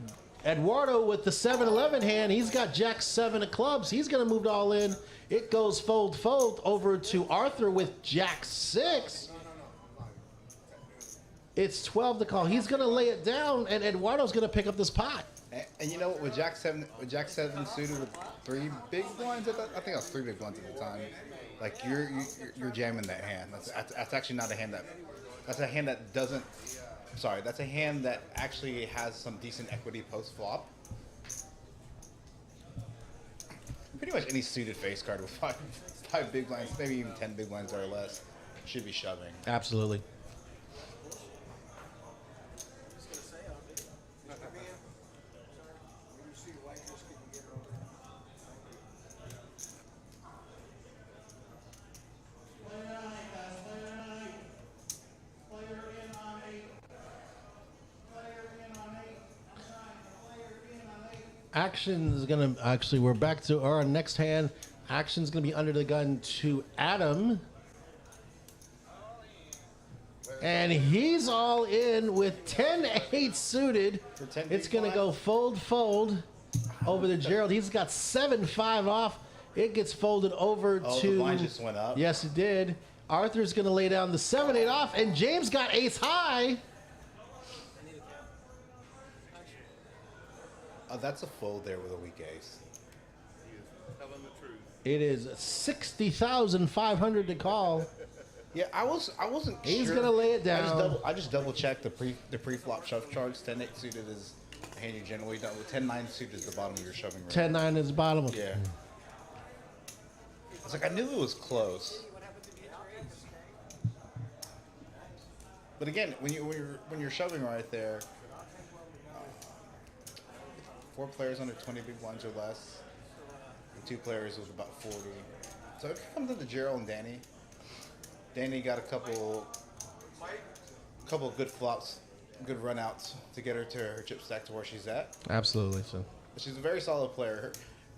Eduardo with the 7-11 hand, he's got Jack 7 of clubs. He's going to move it all in. It goes fold, fold over to Arthur with Jack 6. It's 12 to call. He's going to lay it down, and Eduardo's going to pick up this pot. And you know what? With Jack 7 suited with 3 big blinds, I think that was 3 big blinds at the time. Like you're jamming that hand. That's actually not a hand that. That's a hand that doesn't. Sorry, that's a hand that actually has some decent equity post flop. Pretty much any suited face card with five big blinds, maybe even 10 big blinds or less, should be shoving. Absolutely. Action is going to, actually, we're back to our next hand. Action's going to be under the gun to Adam. And he's all in with 10-8 suited. It's going to go fold, fold over to Gerald. He's got 7-5 off. It gets folded over to... the blind just went up. Yes, it did. Arthur's going to lay down the 7-8 off, and James got ace high. That's a fold there with a weak ace. He is telling the truth. It is 60,500 to call. Yeah, I wasn't He's sure. gonna lay it down. I just double checked the pre-flop shove charts. 10-8 suited is a hand you generally don't. 10-9 suited is the bottom of your shoving range. 10-9 is the bottom. Yeah. It's like I knew it was close. But again, when you're shoving right there, 4 players under 20 big blinds or less, and 2 players was about 40. So it comes into Gerald and Danny. Danny got a couple good flops, good runouts to get her to her chip stack to where she's at. Absolutely. So She's a very solid player.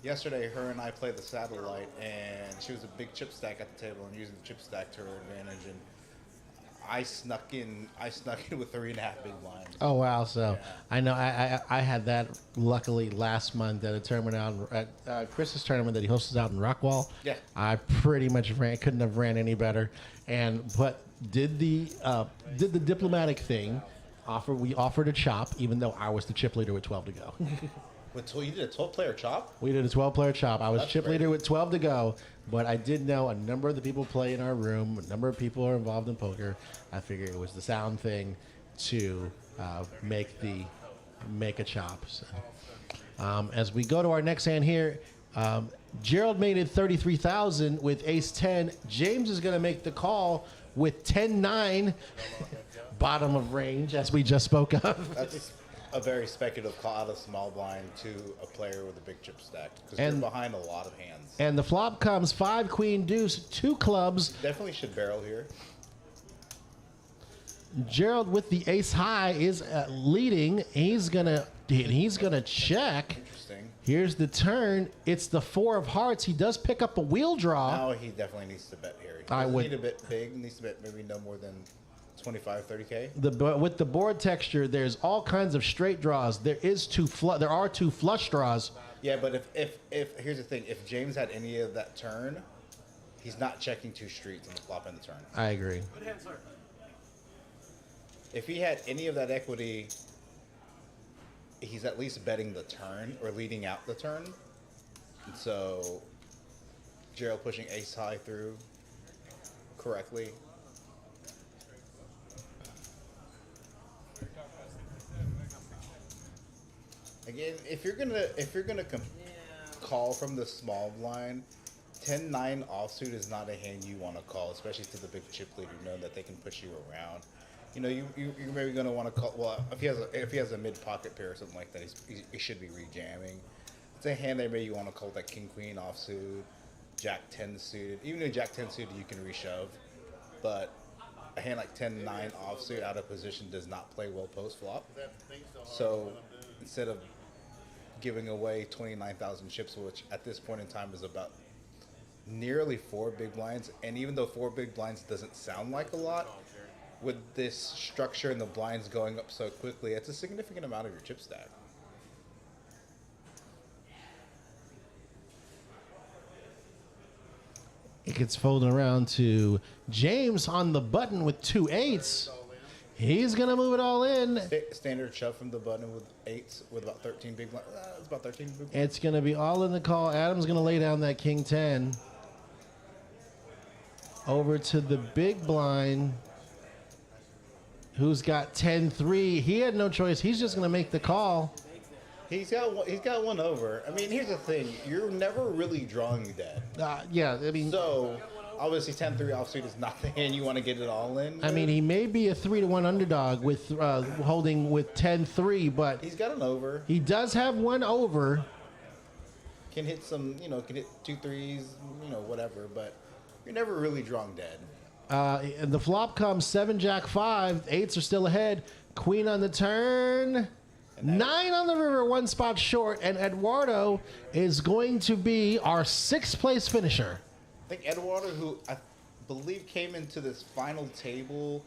Yesterday, her and I played the satellite, and she was a big chip stack at the table and using the chip stack to her advantage. And I snuck in with 3.5 big blinds. Oh wow! So Yeah. I know I had that luckily last month at a tournament out at Chris's tournament that he hosted out in Rockwall. Yeah. I pretty much couldn't have ran any better, but did the diplomatic thing, We offered a chop, even though I was the chip leader with 12 to go. You did a 12-player chop? We did a 12-player chop. I was That's chip great. leader with 12 to go, but I did know a number of the people play in our room. A number of people are involved in poker. I figured it was the sound thing to make a chop. So, as we go to our next hand here, Gerald made it 33,000 with Ace 10. James is going to make the call with 10-9, bottom of range, as we just spoke of. That's a very speculative call out of small blind to a player with a big chip stack because And- you're behind a lot of hands. And the flop comes 5 queen deuce, 2 clubs. Definitely should barrel here. Gerald with the ace high is leading. He's gonna check. Interesting. Here's the turn. It's the 4 of hearts. He does pick up a wheel draw. Now he definitely needs to bet here. He I doesn't would- need a bit big. He needs to bet maybe no more than 25, 30K. With the board texture, there's all kinds of straight draws. There are 2 flush draws. Yeah, but if here's the thing, if James had any of that turn, he's not checking 2 streets on the flop and the turn. I agree. Good hand, sir. If he had any of that equity, he's at least betting the turn or leading out the turn. And so Gerald pushing ace high through correctly. Again, if you're gonna call from the small blind, 10-9 offsuit is not a hand you want to call, especially to the big chip leader, knowing that they can push you around. You know, you're maybe gonna want to call. Well, if he has a mid pocket pair or something like that, he should be rejamming. It's a hand that maybe you want to call that king queen offsuit, jack 10 suited. Even though jack 10 suited you can reshove, but a hand like 10-9 offsuit out of position does not play well post flop. So instead of giving away 29,000 chips, which at this point in time is about nearly 4 big blinds, and even though 4 big blinds doesn't sound like a lot, with this structure and the blinds going up so quickly, it's a significant amount of your chip stack. It gets folded around to James on the button with 2 8s. He's gonna move it all in. Standard shove from the button with 8s with about 13 big blinds. It's about 13 big blinds. It's gonna be all in the call. Adam's gonna lay down that king 10. Over to the big blind, who's got 10-3. He had no choice. He's just gonna make the call. He's got one over. I mean, here's the thing: you're never really drawing dead. Yeah, I mean, So obviously 10-3 offsuit is not the hand you want to get it all in. I mean, he may be a 3-1 underdog with holding with 10-3, but He's got an over. he does have one over. Can hit some, can hit 2 3s, whatever. But you're never really drawing dead. And the flop comes 7 Jack 5. 8s are still ahead. Queen on the turn. 9 on the river, 1 spot short, and Eduardo is going to be our 6th place finisher. I think Eduardo, who I believe came into this final table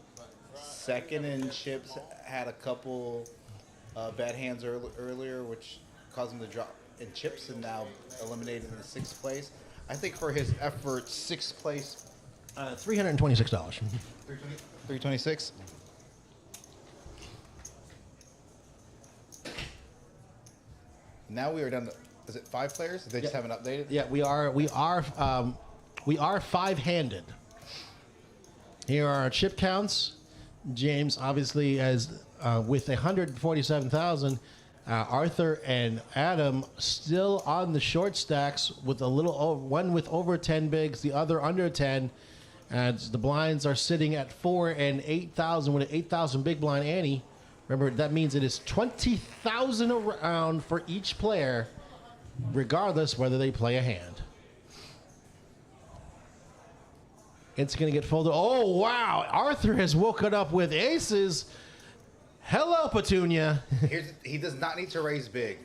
second in chips, had a couple bad hands earlier, which caused him to drop in chips, and now eliminated in the 6th place. I think for his efforts, 6th place, $326. 326. Now we are down to, is it 5 players? They just haven't updated? Yeah, we are 5-handed. Here are our chip counts. James obviously has with 147,000. Arthur and Adam still on the short stacks with a little over, one with over 10 bigs, the other under 10. And the blinds are sitting at 4 and 8,000 with an 8,000 big blind ante. Remember, that means it is 20,000 around for each player, regardless whether they play a hand. It's going to get folded. Oh, wow. Arthur has woken up with aces. Hello, Petunia. He does not need to raise big.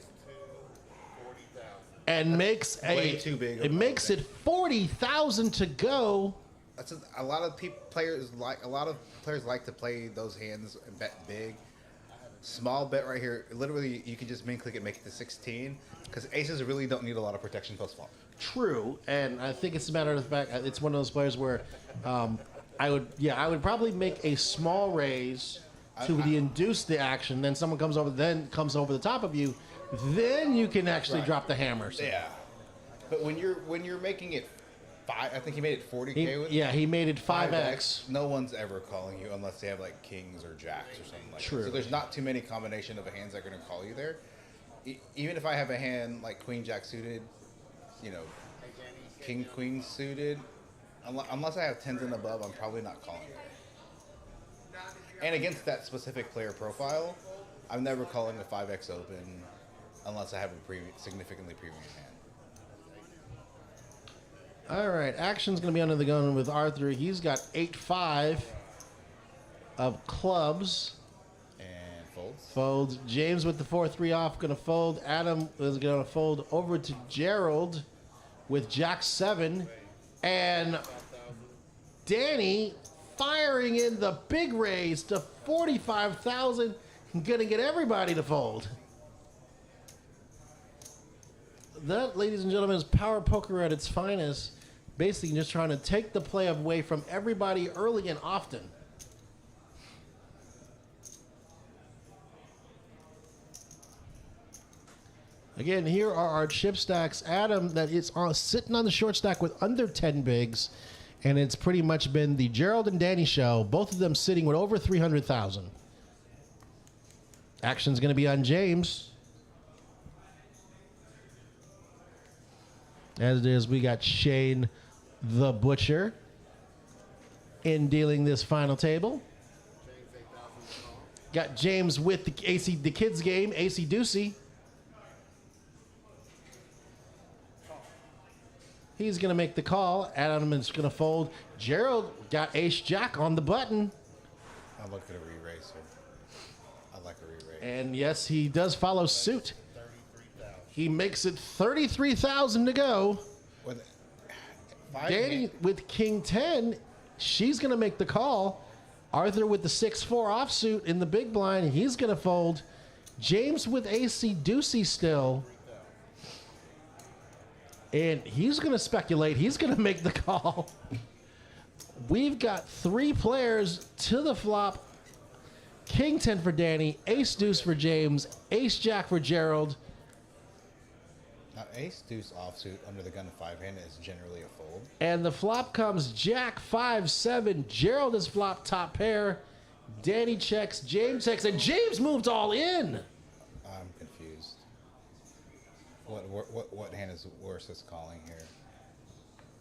And makes way too big of It a makes thing. it 40,000 to go. That's a lot of players like to play those hands and bet big. Small bet right here. Literally, you can just min click it, make it to 16, because aces really don't need a lot of protection post flop. True, and I think it's a matter of the fact it's one of those players where I would probably make a small raise to induce the action. Then someone comes over the top of you. Then you can actually drop the hammer. So. Yeah. But when you're making it I think he made it 40K with he made it 5x. No one's ever calling you unless they have like kings or jacks or something like True. that. So there's not too many combination of hands that are going to call you there. Even if I have a hand like queen jack suited, king queen suited, unless I have 10s and above, I'm probably not calling it. And against that specific player profile, I'm never calling a 5x open unless I have a significantly premium hand. All right, action's going to be under the gun with Arthur. He's got 8-5 of clubs. And folds. Folds. James with the 4-3 off, going to fold. Adam is going to fold over to Gerald with Jack 7. And Danny firing in the big raise to 45,000. Going to get everybody to fold. That, ladies and gentlemen, is power poker at its finest. Basically just trying to take the play away from everybody early and often. Again, here are our chip stacks. Adam, that is sitting on the short stack with under 10 bigs. And it's pretty much been the Gerald and Danny show. Both of them sitting with over 300,000. Action's going to be on James. As it is, we got Shane the Butcher in dealing this final table. Got James with the kids game, AC Deucey. He's going to make the call. Adam is going to fold. Gerald got Ace Jack on the button. I look at a re-race here. I like a re-race. And yes, he does follow suit. He makes it 33,000 to go. Danny with King 10, she's going to make the call. Arthur with the 6-4 offsuit in the big blind, he's going to fold. James with AC Deucey still. And he's going to speculate. He's going to make the call. We've got 3 players to the flop. King 10 for Danny, Ace Deuce for James, Ace Jack for Gerald. Now, Ace Deuce offsuit under the gun of 5-hand is generally a fold. And the flop comes Jack 5-7. Gerald is flop top pair. Danny checks, James checks, and James moved all in. I'm confused. What hand is worse is calling here?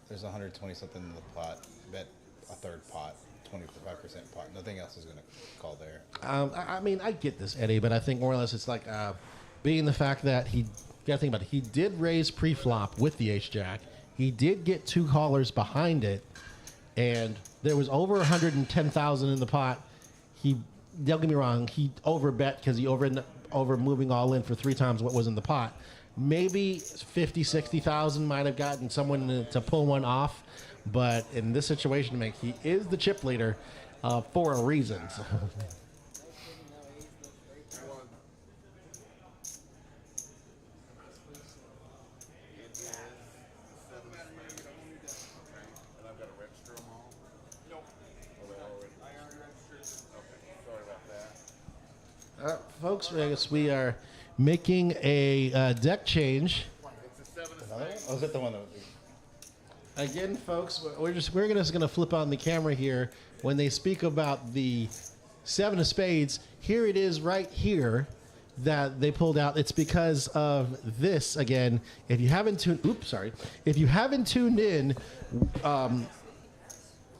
There's 120 something in the pot. Bet a third pot, 25% pot. Nothing else is going to call there. I mean, I get this, Eddie, but I think more or less it's like being the fact that he. You gotta think about it. He did raise pre-flop with the Ace Jack. He did get 2 callers behind it, and there was over 110,000 in the pot. Don't get me wrong, he overbet because he over moving all in for 3 times what was in the pot. Maybe 50, 60,000 might have gotten someone to pull one off, but in this situation, he is the chip leader for a reason. So. Folks, I guess we are making a deck change. Oh, is that the one that was... Again, folks, we're just going to flip on the camera here. When they speak about the 7 of spades, here it is right here that they pulled out. It's because of this again. If you haven't tuned in,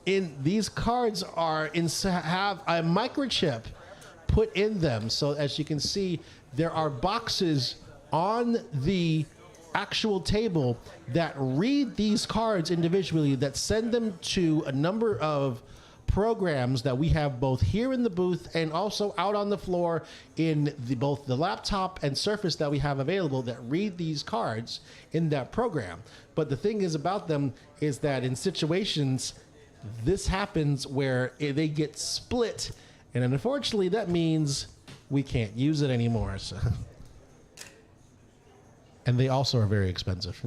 these cards have a microchip put in them. So as you can see, there are boxes on the actual table that read these cards individually, that send them to a number of programs that we have both here in the booth and also out on the floor in both the laptop and Surface that we have available, that read these cards in that program. But the thing is about them is that in situations, this happens where they get split. And unfortunately, that means we can't use it anymore. So. And they also are very expensive.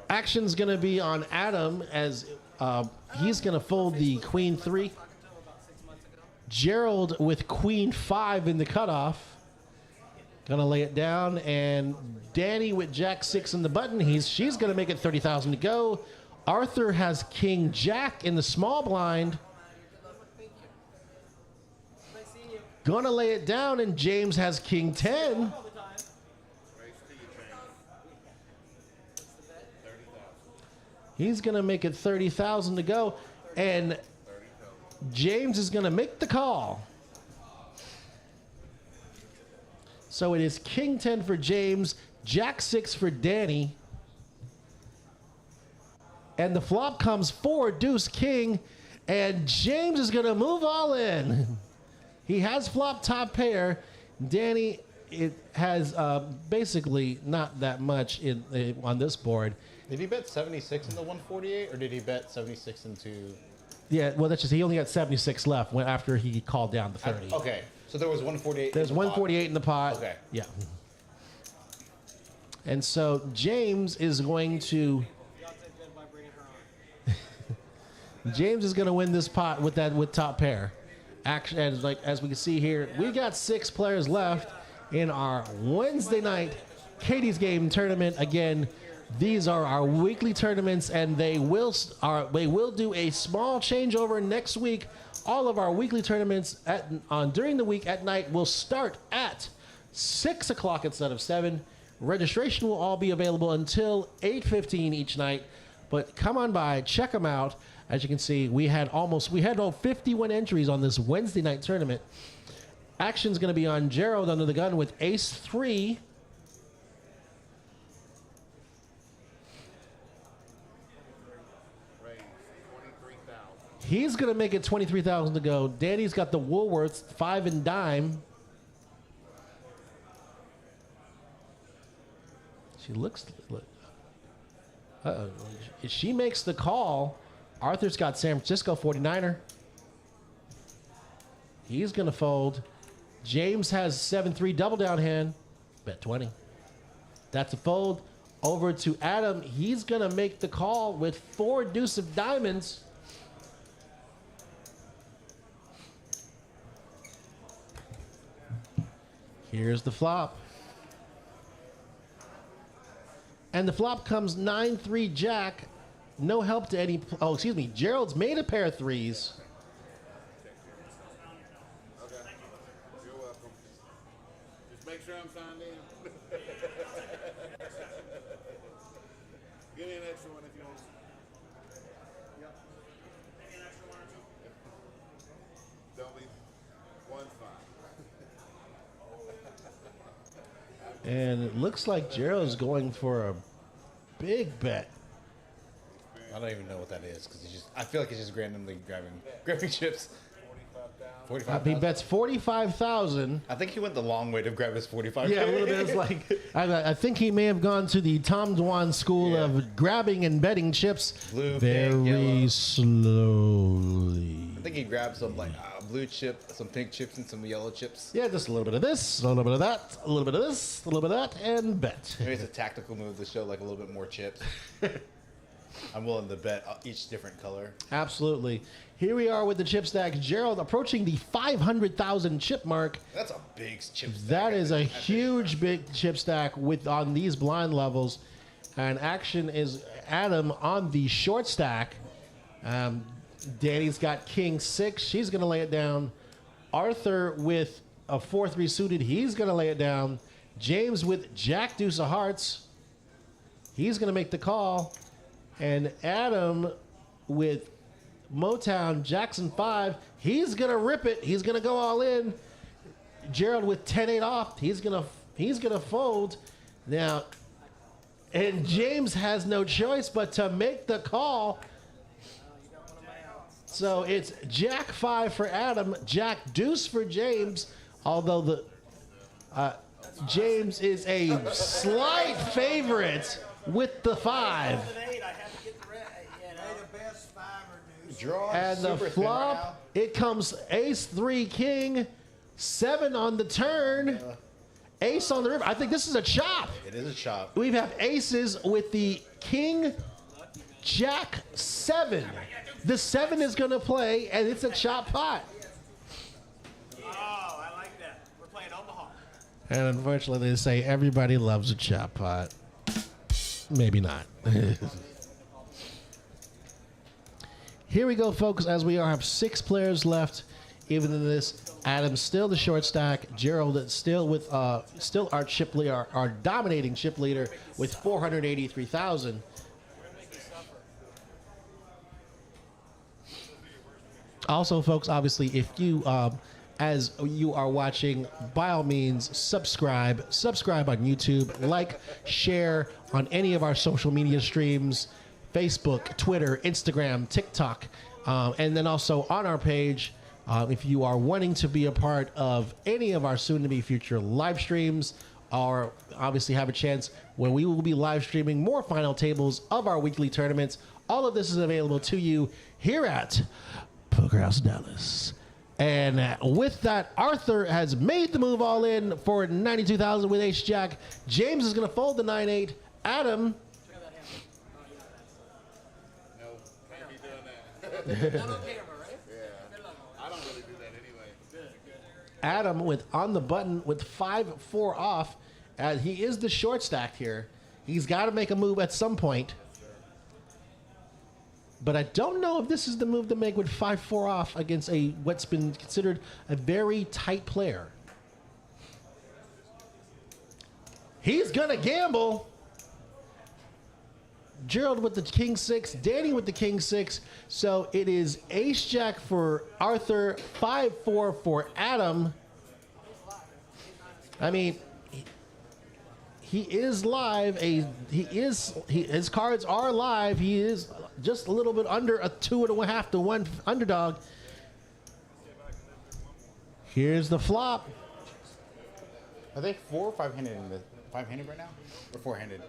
Action's going to be on Adam, as He's going to fold the queen 3. Gerald with queen 5 in the cutoff. Going to lay it down. And Danny with jack 6 in the button. She's going to make it 30,000 to go. Arthur has king jack in the small blind. Going to lay it down. And James has king 10. He's going to make it 30,000 to go. And James is going to make the call. So it is king 10 for James, jack 6 for Danny. And the flop comes 4, deuce, king. And James is going to move all in. He has flop top pair. Danny, it has basically not that much on this board. Did he bet 76 into 148, or did he bet 76 into? Yeah, well, that's just he only got 76 left after he called down the 30. Okay, so there was 148. There's 148 in the pot. Okay. Yeah. And so James is going to. James is going to win this pot with top pair. Actually, as we can see here, we got 6 players left in our Wednesday night Katie's Game tournament. Again, these are our weekly tournaments, and they will do a small changeover next week. All of our weekly tournaments during the week at night will start at 6 o'clock instead of 7. Registration will all be available until 8:15 each night. But come on by, check them out. As you can see, we had all 51 entries on this Wednesday night tournament. Action's going to be on Gerald under the gun with ace 3. He's going to make it 23,000 to go. Danny's got the Woolworths, 5 and dime. She looks. Uh-oh. She makes the call. Arthur's got San Francisco 49er. He's going to fold. James has 7-3 double down hand. Bet 20. That's a fold. Over to Adam. He's going to make the call with 4 deuce of diamonds. Here's the flop. And the flop comes 9-3 jack. No help to any. Oh, excuse me. Gerald's made a pair of 3s. Okay. You're welcome. Just make sure I'm signed in. Give me an extra one if you want. Yep. Maybe an extra one or 2. Don't be. One's fine. And it looks like Gerald's going for a big bet. I don't even know what that is because I feel like he's just randomly grabbing chips. 45,000. He bets 45,000. I think he went the long way to grab his 45. Yeah, a little bit. It's like I think he may have gone to the Tom Dwan school of grabbing and betting chips Blue, very pink, slowly. I think he grabbed some blue chip, some pink chips, and some yellow chips. Yeah, just a little bit of this, a little bit of that, a little bit of this, a little bit of that, and bet. Maybe it's a tactical move to show a little bit more chips. I'm willing to bet each different color. Absolutely. Here we are with the chip stack. Gerald approaching the 500,000 chip mark. That's a big chip stack. That is a huge big chip stack on these blind levels. And action is Adam on the short stack. Danny's got king 6. She's going to lay it down. Arthur with a 4-3 suited. He's going to lay it down. James with jack deuce of hearts. He's going to make the call. And Adam with Motown, Jackson 5, he's going to rip it. He's going to go all in. Gerald with 10-8 off. He's going to fold. Now, and James has no choice but to make the call. So it's jack 5 for Adam, jack deuce for James, although James is a slight favorite with the 5. And the flop, it comes ace 3 king, 7 on the turn, ace on the river. I think this is a chop. It is a chop. We have aces with the king, Jack 7. The 7 is going to play, and it's a chop pot. Oh, I like that. We're playing Omaha. And unfortunately, they say everybody loves a chop pot. Maybe not. Here we go, folks, as we have 6 players left. Even in this, Adam's still the short stack. Gerald is still with still our chip leader, our dominating chip leader with 483,000. Also, folks, obviously, if you as you are watching, by all means, subscribe on YouTube, like, share on any of our social media streams, Facebook, Twitter, Instagram, TikTok, and then also on our page. If you are wanting to be a part of any of our soon-to-be future live streams, or obviously have a chance when we will be live streaming more final tables of our weekly tournaments, all of this is available to you here at Poker House Dallas. And with that, Arthur has made the move all in for 92,000 with Ace-Jack. James is going to fold the 9-8. Adam... No, can't be doing that. Not on camera, right? I don't really do that anyway. Adam with on the button with 5-4 off, as he is the short stack here. He's got to make a move at some point. But I don't know if this is the move to make with 5-4 off against what's been considered a very tight player. He's gonna gamble. Gerald with the king 6, Danny with the king 6. So it is ace jack for Arthur, 5-4 for Adam. I mean, he is live. His cards are live. He is just a little bit under a 2.5 to 1 underdog. Here's the flop. Are they 4 or 5-handed in the 5-handed right now? Or 4-handed?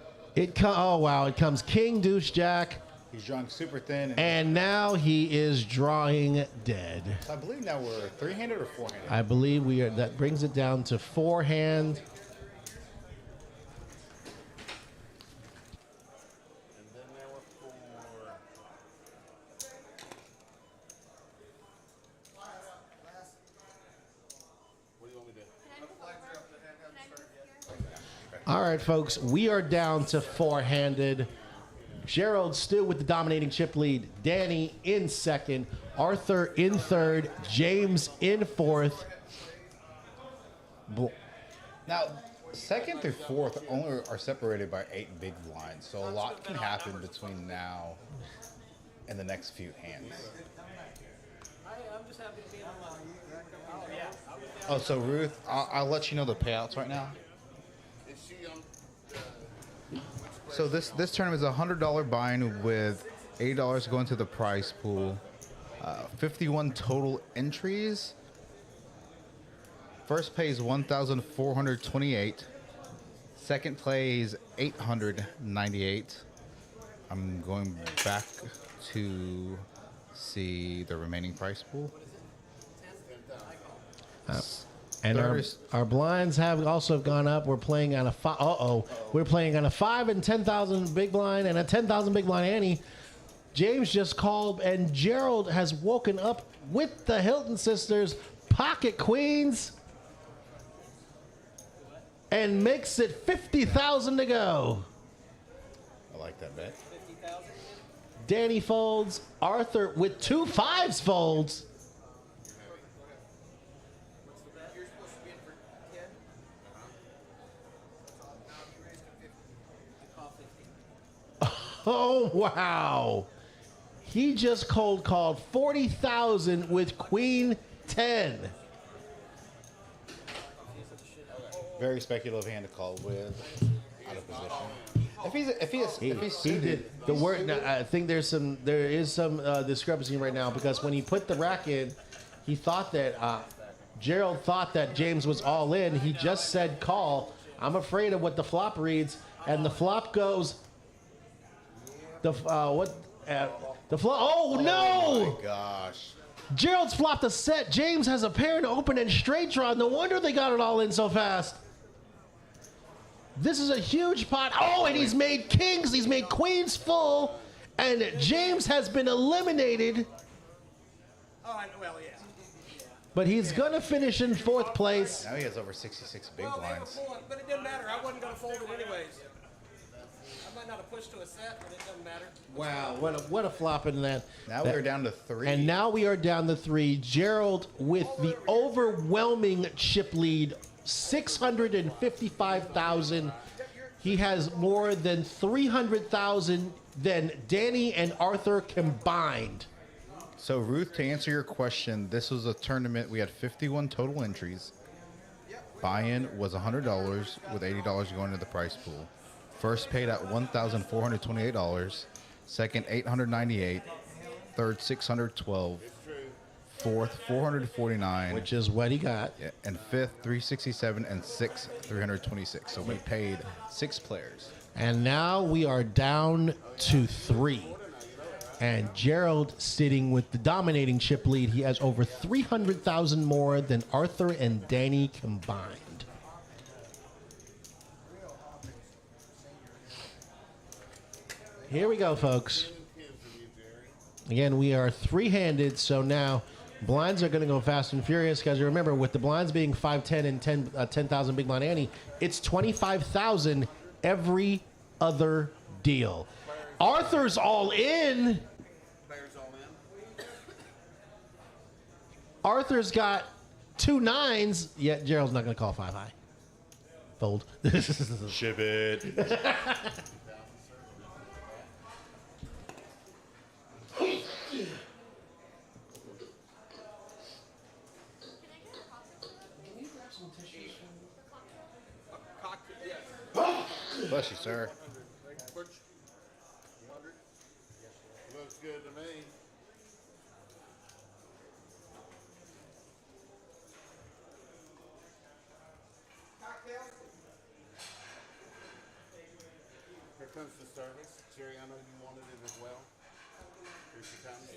Oh wow! It comes king deuce jack. He's drawing super thin. And now he is drawing dead. So I believe now we're 3-handed or 4-handed. I believe we are. That brings it down to 4-hand. And then there were 4. What do you want me to do? All right, folks, we are down to 4-handed. Gerald still with the dominating chip lead. Danny in second. Arthur in third. James in fourth. Now, second through fourth only are separated by 8 big blinds, so a lot can happen between now and the next few hands. I'm just happy to be on line. Oh, so Ruth, I'll let you know the payouts right now. Is she So this tournament is a $100 buy-in with $80 going to the prize pool. 51 total entries. First pays 1,428. Second plays 898. I'm going back to see the remaining prize pool. And our blinds have also gone up. We're playing on a we're playing on a 5 and 10,000 big blind and a 10,000 big blind ante. James just called, and Gerald has woken up with the Hilton sisters pocket queens and makes it 50,000 to go. I like that bet. 50,000. Danny folds. Arthur with 2 5s folds. You're supposed to be in for 10. Now you raised to 50. Oh, wow. He just cold called 40,000 with queen 10. Very speculative hand to call with. Out of position. If He did the word. Now, I think there is some discrepancy right now, because when he put the rack in, he thought that Gerald thought that James was all in. He just said call. I'm afraid of what the flop reads, and the flop goes. The flop. Oh no! my gosh. Gerald's flopped a set. James has a pair and open and straight draw. No wonder they got it all in so fast. This is a huge pot. Oh, and he's made kings. He's made queens full. And James has been eliminated, Oh, I know. Well, yeah. but he's going to finish in 4th place. Now he has over 66 big Well, they have a blinds. full one, but it didn't matter. I wasn't going to fold it anyways. I might not have pushed to a set, but it doesn't matter. Wow, what a flop in that. Now we're down to 3. And now we are down to 3. Gerald with the overwhelming chip lead, 655,000. He has more than 300,000 than Danny and Arthur combined. So, Ruth, to answer your question, this was a tournament. We had 51 total entries. Buy-in was $100 with $80 going to the prize pool. First paid at $1,428. Second, $898. Third, $612. Fourth, $449. Which is what he got. Yeah, and fifth, $367, and sixth, $326. So we paid 6 players. And now we are down to 3. And Gerald sitting with the dominating chip lead. He has over 300,000 more than Arthur and Danny combined. Here we go, folks. Again, we are 3-handed, so now blinds are going to go fast and furious. Because you remember, with the blinds being 5, 10, and 10,000 big blind ante, it's 25,000 every other deal. Arthur's all in. Players all in. Arthur's got 2 9s, yet Gerald's not going to call 5 high. Fold. Ship it. Bless you, sir. Looks good to me. Here comes the service. Jerry, I know you wanted it as well. Here she comes.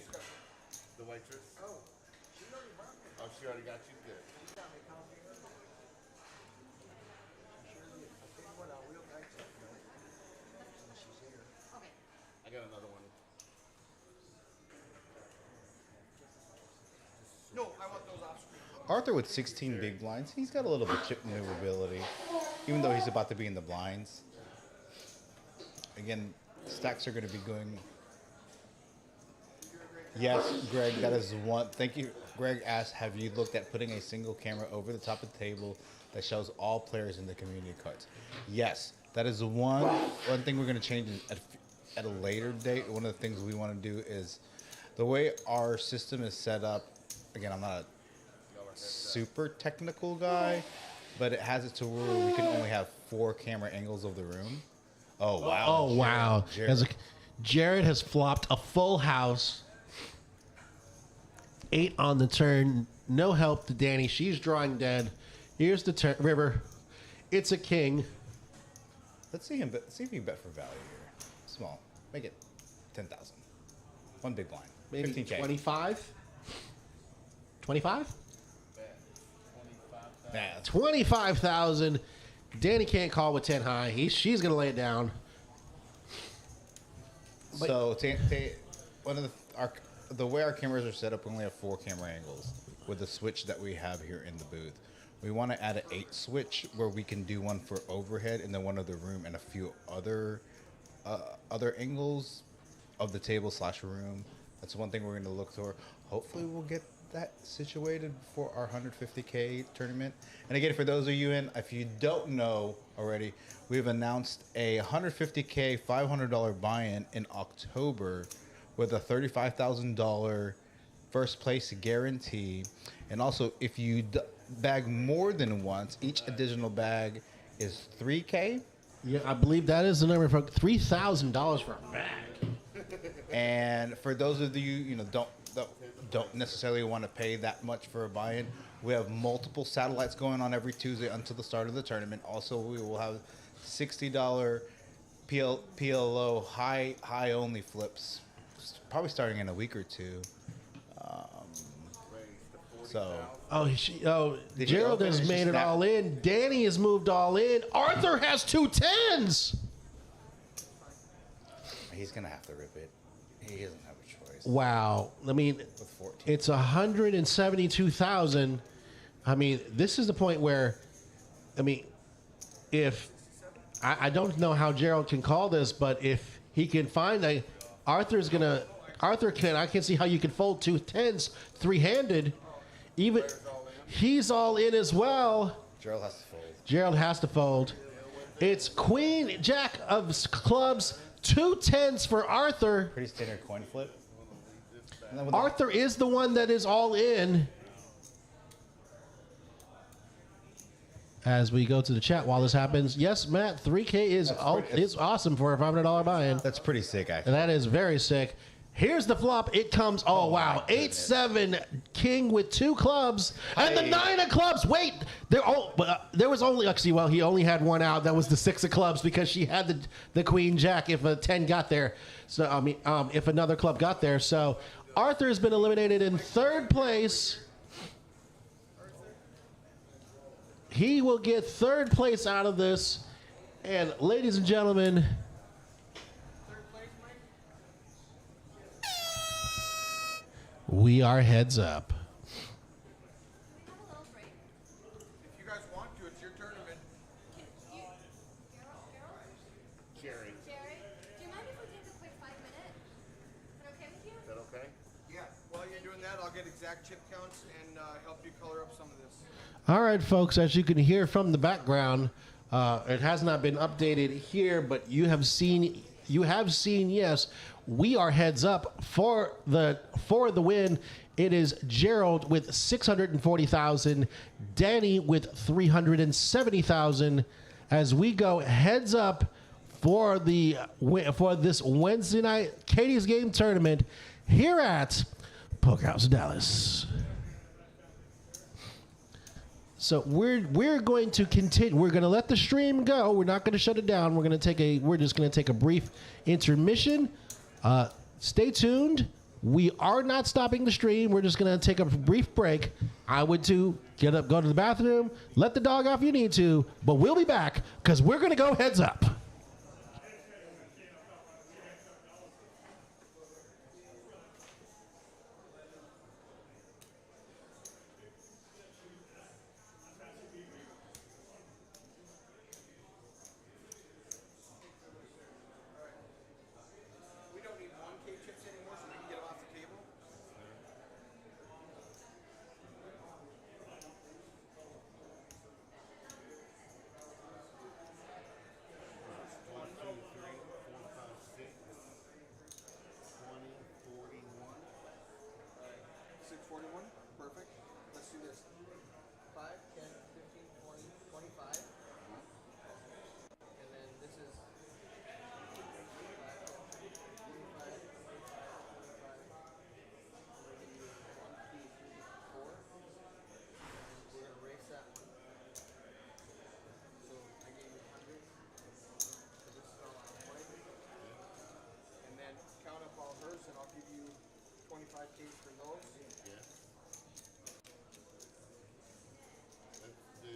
The waitress. Oh, she already got you good. Okay. I got another one. No, I want those off screen. Arthur with 16 big blinds, he's got a little bit chip maneuverability, even though he's about to be in the blinds. Again, stacks are going to be going. Yes, Greg, that is one. Thank you. Greg asked, have you looked at putting a single camera over the top of the table that shows all players in the community cards? Yes, that is one thing we're going to change at a later date. One of the things we want to do is the way our system is set up. Again, I'm not a super technical guy, but it has it to where we can only have 4 camera angles of the room. Oh, wow. Oh, wow. Jared. Jared has flopped a full house. 8 on the turn. No help to Danny. She's drawing dead. Here's the river. It's a king. Let's see him. See if he can bet for value here. Small. Make it 10,000. One big blind. Maybe 15K. 25? 25? Nah, 25,000. Danny can't call with 10 high. She's going to lay it down. so one of the way our cameras are set up, we only have 4 camera angles with the switch that we have here in the booth. We want to add an 8 switch where we can do one for overhead and then one of the room and a few other angles of the table / room. That's one thing we're going to look for. Hopefully we'll get that situated for our 150K tournament. And again, for those of you if you don't know already, we've announced a 150K $500 buy-in in October with a $35,000 first place guarantee. And also, if you bag more than once, each additional bag is $3K. Yeah, I believe that is the number for $3,000 for a bag. And for those of you, don't necessarily want to pay that much for a buy-in, we have multiple satellites going on every Tuesday until the start of the tournament. Also, we will have $60 PLO high only flips, probably starting in a week or two. Gerald has made it all in. Danny has moved all in. Arthur has 2 10s. He's gonna have to rip it. He doesn't have a choice. Wow. I mean, With 14. it's 172,000. I mean, this is the point where, I mean, if I don't know how Gerald can call this, but if he can find Arthur can. I can see how you can fold 2 10s three-handed. Even he's all in as well. Gerald has to fold. Gerald has to fold. It's Queen Jack of clubs, 2 10s for Arthur. Pretty standard coin flip. And then with Arthur is the one that is all in. As we go to the chat while this happens, yes, Matt, 3K is awesome for a $500 buy-in. That's pretty sick, actually. And that is very sick. Here's the flop. It comes. Oh wow, 8-7 king with 2 clubs and the 9 of clubs. Wait, there was only actually. Well, he only had one out. That was the 6 of clubs because she had the queen jack. If a 10 got there, so I mean, if another club got there. So Arthur has been eliminated in 3rd place. He will get 3rd place out of this. And ladies and gentlemen, we are heads up. If you guys want to, it's your tournament. Jerry. Jerry, do you mind if we take a quick 5 minute? Is that okay with you? Is that okay? Yeah. While you're doing that, I'll get exact chip counts and help you color up some of this. All right, folks, as you can hear from the background, it has not been updated here, but you have seen, yes, we are heads up for the win. It is Gerald with 640,000, Danny with 370,000. As we go heads up for this Wednesday night Katie's Game tournament here at Pokehouse Dallas. So we're going to continue. We're going to let the stream go. We're not going to shut it down. We're just going to take a brief intermission. Stay tuned. We are not stopping the stream. We're just going to take a brief break. I would too. Get up, go to the bathroom, let the dog out if you need to, but we'll be back because we're going to go heads up. We don't need 1K chips anymore, so we can get them off the table. Perfect. Let's do this. 5, 10, 15, 20, 25. And then this is 5, 10, 25, 1, 2, 3, 4. And we're going to erase that one. So I gave you 100. So this is all on point. And then count up all hers and I'll give you 25Ks for those. Yeah. Let's do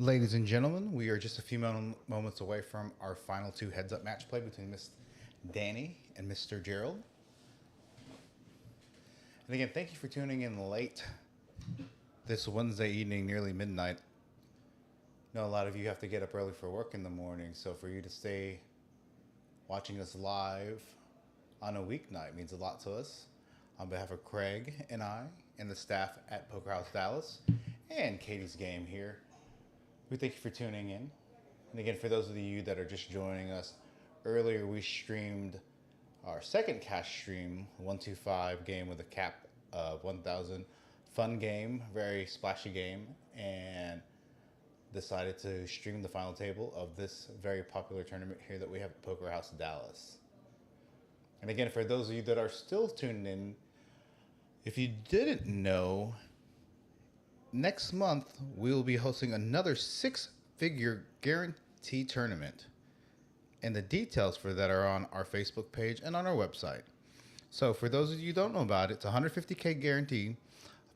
Ladies and gentlemen, we are just a few moments away from our final two heads-up match play between Miss Danny and Mr. Gerald. And again, thank you for tuning in late this Wednesday evening, nearly midnight. I know a lot of you have to get up early for work in the morning, so for you to stay watching us live on a weeknight means a lot to us. On behalf of Craig and I and the staff at Poker House Dallas and Katie's Game here, we thank you for tuning in. And again, for those of you that are just joining us, earlier we streamed our second cash stream, 125 game with a cap of 1,000. Fun game, very splashy game, and decided to stream the final table of this very popular tournament here that we have at Poker House Dallas. And again, for those of you that are still tuned in, if you didn't know, next month we will be hosting another 6-figure guarantee tournament. And the details for that are on our Facebook page and on our website. So for those of you who don't know about it, it's $150K guarantee,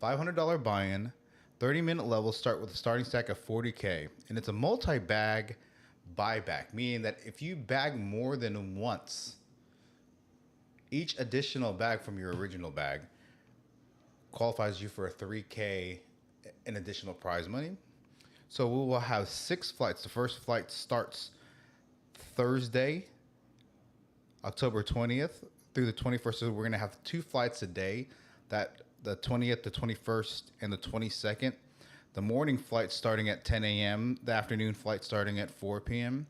$500 buy-in, 30-minute levels start with a starting stack of 40K. And it's a multi-bag buyback, meaning that if you bag more than once, each additional bag from your original bag qualifies you for a 3K in additional prize money. So we will have 6 flights. The first flight starts Thursday, October 20th through the 21st. So we're going to have 2 flights a day, that the 20th, the 21st, and the 22nd. The morning flight starting at 10 a.m., the afternoon flight starting at 4 p.m.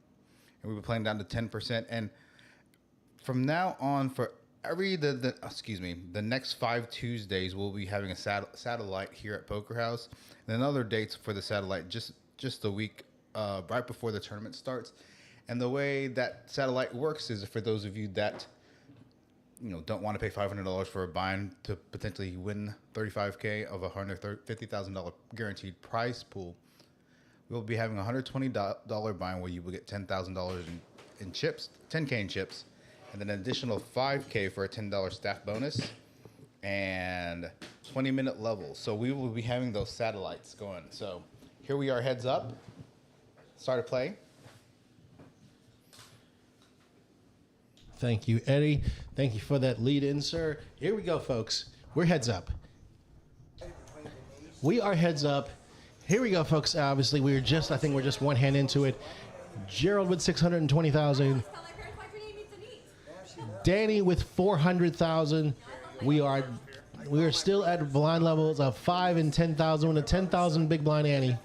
And we'll be playing down to 10%. And from now on, for the next 5 Tuesdays, we'll be having a satellite here at Poker House, and then other dates for the satellite just the week right before the tournament starts. And the way that satellite works is, for those of you that don't want to pay $500 for a buy-in to potentially win $35K of a $150,000 guaranteed prize pool, we'll be having a $120 buy-in where you will get $10,000 in chips, 10K in chips, and then an additional $5K for a $10 staff bonus and 20-minute levels. So we will be having those satellites going. So here we are, heads up. Start a play. Thank you, Eddie. Thank you for that lead in, sir. Here we go, folks. We're heads up. We are heads up. Here we go, folks. Obviously, I think we're just one hand into it. Gerald with 620,000. Danny with 400,000. We are still at blind levels of 5 and 10,000 with a 10,000 big blind Annie.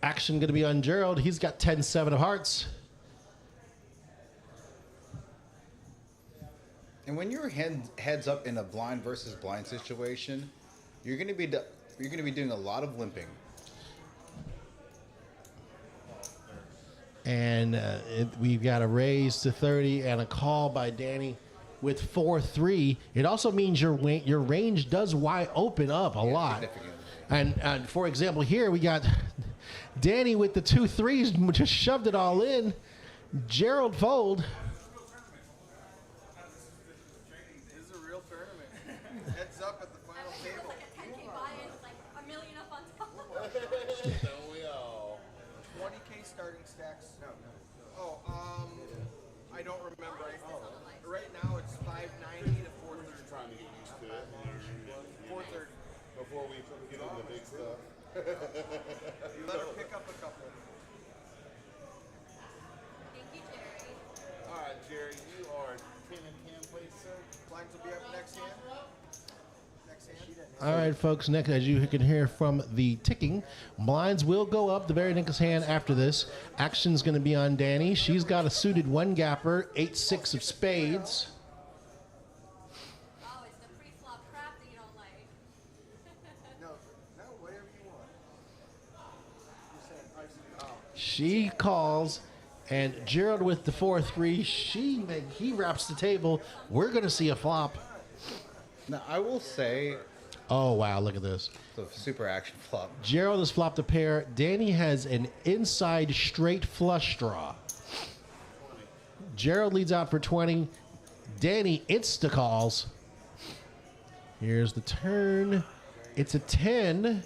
Action going to be on Gerald. He's got 10-7 of hearts. And when you're heads up in a blind versus blind situation, you're going to be doing a lot of limping. And we've got a raise to 30 and a call by Danny with 4-3. It also means your range does wide open up a lot. And for example, here we got Danny with the 2 threes, just shoved it all in. Gerald fold. This is a real tournament. Heads up at the final table. Like a 10K buy-in with like $1 million up on top. Don't we all? 20K starting stacks. Oh, I don't remember. Right now it's 590 to 430. Trying to get used to it. 430. Before we get into the big stuff. You let her pick up a couple. Thank you, Jerry. All right, Jerry, you are 10 and 10, please, sir. Blinds will be up next hand. Next hand. All right, folks. Next, as you can hear from the ticking, blinds will go up the very next hand after this. Action's going to be on Danny. She's got a suited 1-gapper, 8-6 of spades. Oh, it's the pre-flop crap that you don't like. No, whatever you want. You said, She calls, and Gerald with the 4-3. He wraps the table. We're going to see a flop. Now, I will say, Oh, wow, look at this. it's a super action flop. Gerald has flopped a pair. Danny has an inside straight flush draw. Gerald leads out for 20. Danny insta-calls. Here's the turn. It's a 10.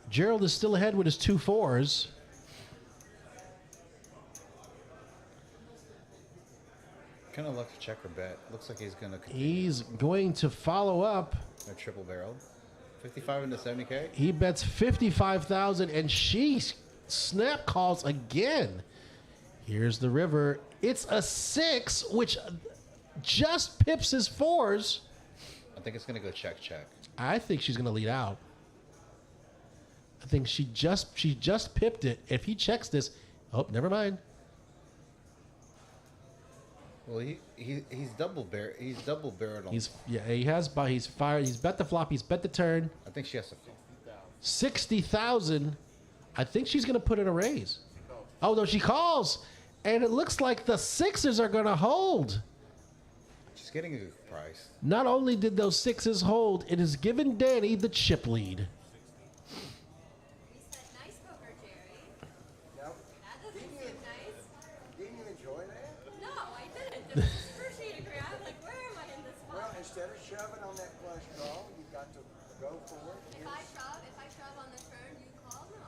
Gerald is still ahead with his 2 4s. Kind of left check or bet. Looks like he's going to He's going to follow up. a triple barrel. 55 into 70K. He bets 55,000, and she snap calls again. Here's the river. It's a 6, which just pips his 4s. I think it's going to go check, check. I think she's going to lead out. I think she just pipped it. If he checks this, oh, never mind. Well, he's double barreled on. He's fired. He's bet the flop. He's bet the turn. I think she has to. 60,000. I think she's going to put in a raise. Oh no, she calls, and it looks like the sixes are going to hold. She's getting a good price. Not only did those sixes hold, it has given Danny the chip lead. We said nice poker, Jerry. Yep. That doesn't seem nice. Didn't you enjoy that? No, I didn't. It was just first sheet to grab. Like, where am I in this Well, spot? instead of shoving on that flush draw, you got to go for it. If I shove on the turn, you call? No.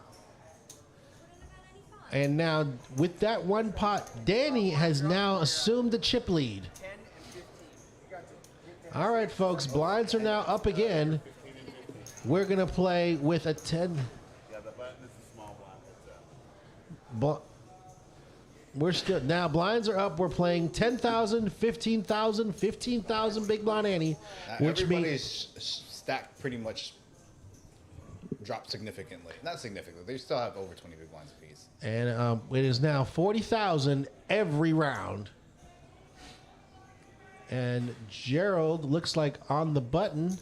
Wouldn't have had any fun. And now, with that one pot, Danny has now assumed the chip lead. 10 and 15. You got to hit that. All right, folks, blinds are now up again. We're going to play with a 10. Yeah, the button is a small blind. We're still now blinds are up. We're playing 10,000, 15,000, 15,000 big blind Annie, which means Everybody's stacked pretty much dropped significantly. Not significantly. They still have over 20 big blinds apiece. and it is now 40,000 every round. And Gerald looks like on the button. 5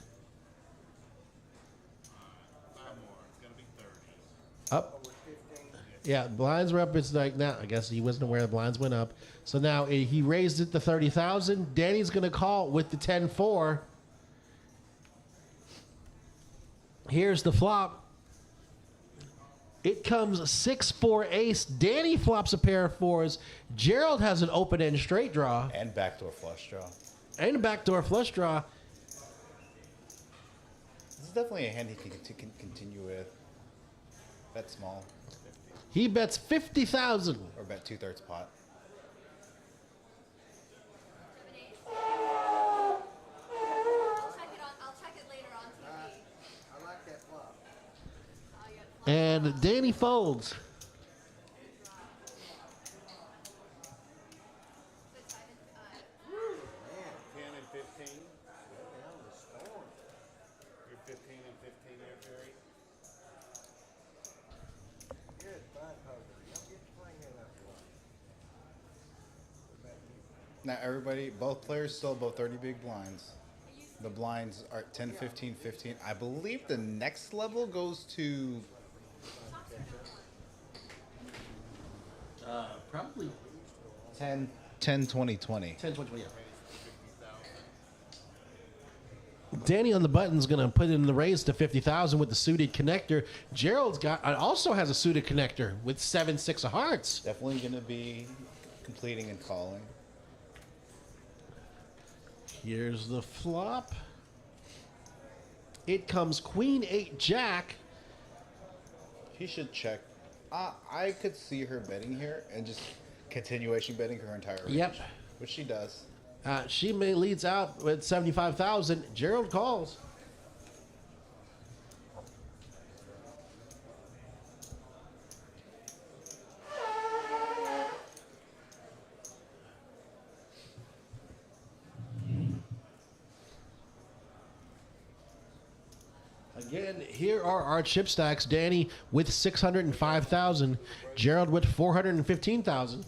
more. It's going to be 30. Up. Yeah, blinds were up. It's like now. I guess he wasn't aware the blinds went up. So now he raised it to 30,000. Danny's going to call with the 10-4. Here's the flop. It comes 6-4 ace. Danny flops a pair of 4s. Gerald has an open end straight draw And backdoor flush draw. and a backdoor flush draw. This is definitely a hand he can continue with. Bet small. He bets 50,000. Or bet 2/3 pot. I'll check it later on TV. I like that flop. And Danny folds. Man, 10 and 15. down the storm. You're 15 and 15 there, Jerry. Good fun poker. You don't get to play here that long. What about you? Now everybody, both players still above 30 big blinds. The blinds are 10, 15, 15. I believe the next level goes to Probably 10, 20, 20. 10, 20, yeah. Danny on the button's going to put in the raise to 50,000 with the suited connector. Gerald's also has a suited connector with 7-6 of hearts. Definitely going to be completing and calling. Here's the flop. It comes Queen 8 Jack. He should check. I could see her betting here and just continuation betting her entire range. Yep. Which she does. She leads out with 75,000. Gerald calls. Again, here are our chip stacks. Danny with 605,000. Gerald with 415,000. Good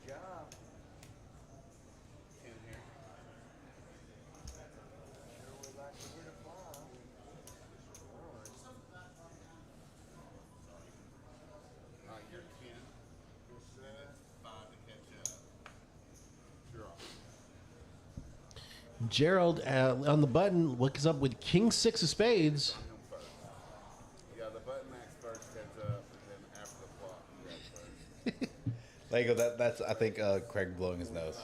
job. 10 here. Sure would like to hit a flop. All right, you're 10. You're 7. 5 to catch up. Draw. Gerald on the button looks up with King 6 of spades. Him first. Yeah, the button max first catch up, and then after the flop, you go first. There you go. That's I think Craig blowing his nose.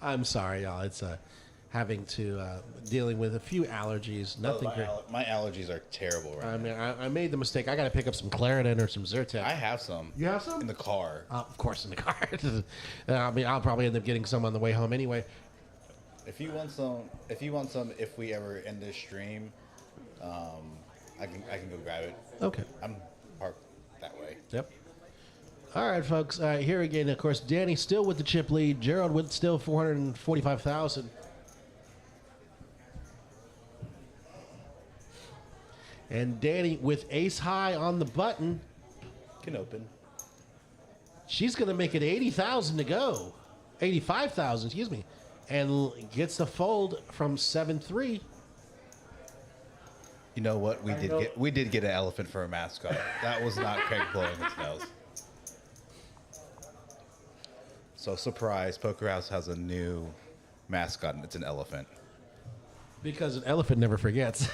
I'm sorry, y'all. having to dealing with a few allergies. Nothing great. My allergies are terrible right I now. mean, I made the mistake. I got to pick up some Claritin or some Zyrtec. I have some. You have some? In the car. Of course, in the car. I mean, I'll probably end up getting some on the way home anyway. If you want some, if we ever end this stream, I can go grab it. Okay. I'm parked that way. Yep. All right, folks. Here again, of course, Danny still with the chip lead. Gerald with still 445,000. And Danny with ace high on the button. Can open. She's going to make it 80,000 to go. 85,000, excuse me. And gets the fold from 7-3. You know what? We did get an elephant for a mascot. That was not Craig blowing his nose. So surprise, Poker House has a new mascot and it's an elephant. Because an elephant never forgets.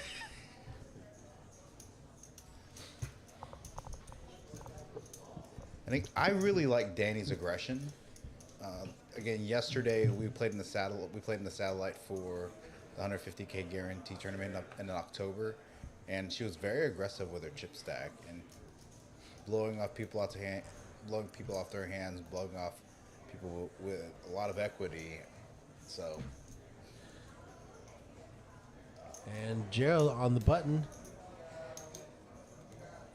I really like Danny's aggression. Again, yesterday we played in the satellite for the 150K guarantee tournament in October, and she was very aggressive with her chip stack and blowing people off their hands, blowing off people with a lot of equity. So, and Gerald on the button.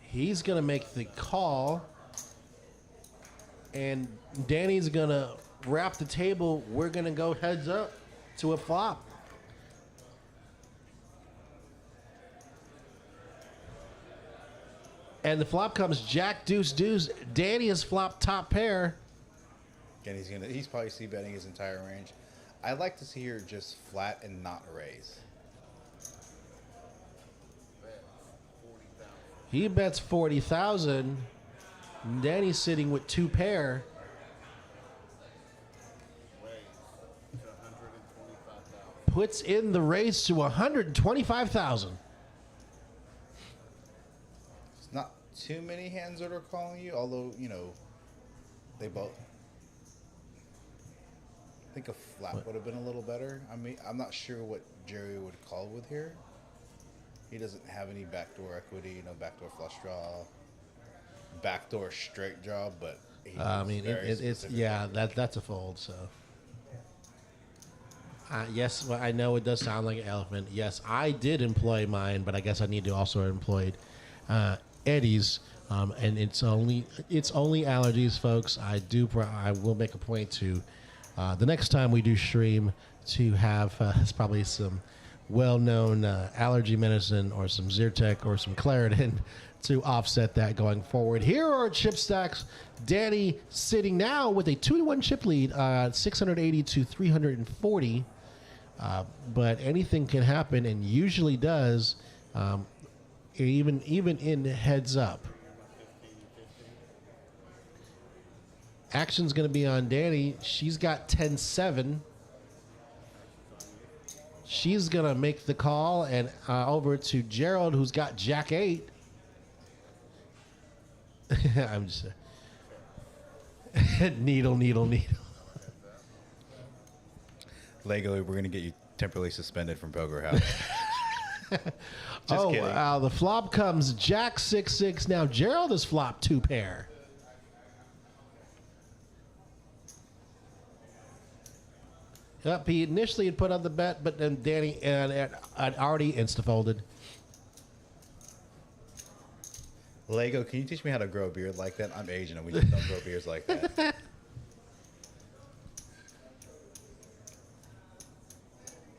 He's gonna make the call. And Danny's going to wrap the table. We're going to go heads up to a flop. And the flop comes Jack, Deuce, Deuce. Danny has flopped top pair. Again, he's probably c-betting his entire range. I'd like to see her just flat and not raise. He bets 40,000. Danny's sitting with two pair. Puts in the raise to 125,000. It's not too many hands that are calling you, although, they both. I think a flat would have been a little better. I mean, I'm not sure what Jerry would call with here. He doesn't have any backdoor equity, no backdoor flush draw. Backdoor straight draw, but I mean, it's that's a fold. So yes, well, I know it does sound like an elephant. Yes, I did employ mine, but I guess I need to also employ Eddie's, and it's only allergies, folks. I will make a point to the next time we do stream to have probably some well-known allergy medicine or some Zyrtec or some Claritin to offset that going forward. Here are our chip stacks. Danny sitting now with a 2-1 chip lead, 680 to 340. But anything can happen, and usually does, even in heads up. Action's going to be on Danny. She's got 10-7. She's going to make the call, and over to Gerald, who's got Jack-8. I'm just needle. Lego, we're going to get you temporarily suspended from Poker House. Oh, kidding. wow. The flop comes Jack 6-6. Now Gerald has flopped two pair. Yep, he initially had put on the bet, but then Danny had already insta-folded. Lego, can you teach me how to grow a beard like that? I'm Asian and we just don't grow beards like that.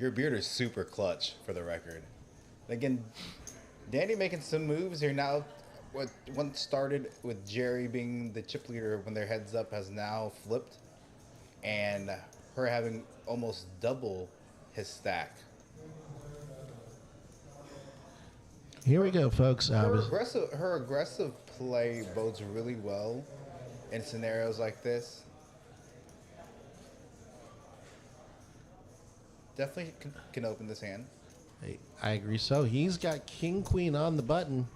Your beard is super clutch, for the record. Again, Danny making some moves here now. What once started with Jerry being the chip leader when their heads up has now flipped, and her having almost double his stack. Here we go, folks. Her aggressive play bodes really well in scenarios like this. Definitely can open this hand. I agree. So he's got King Queen on the button.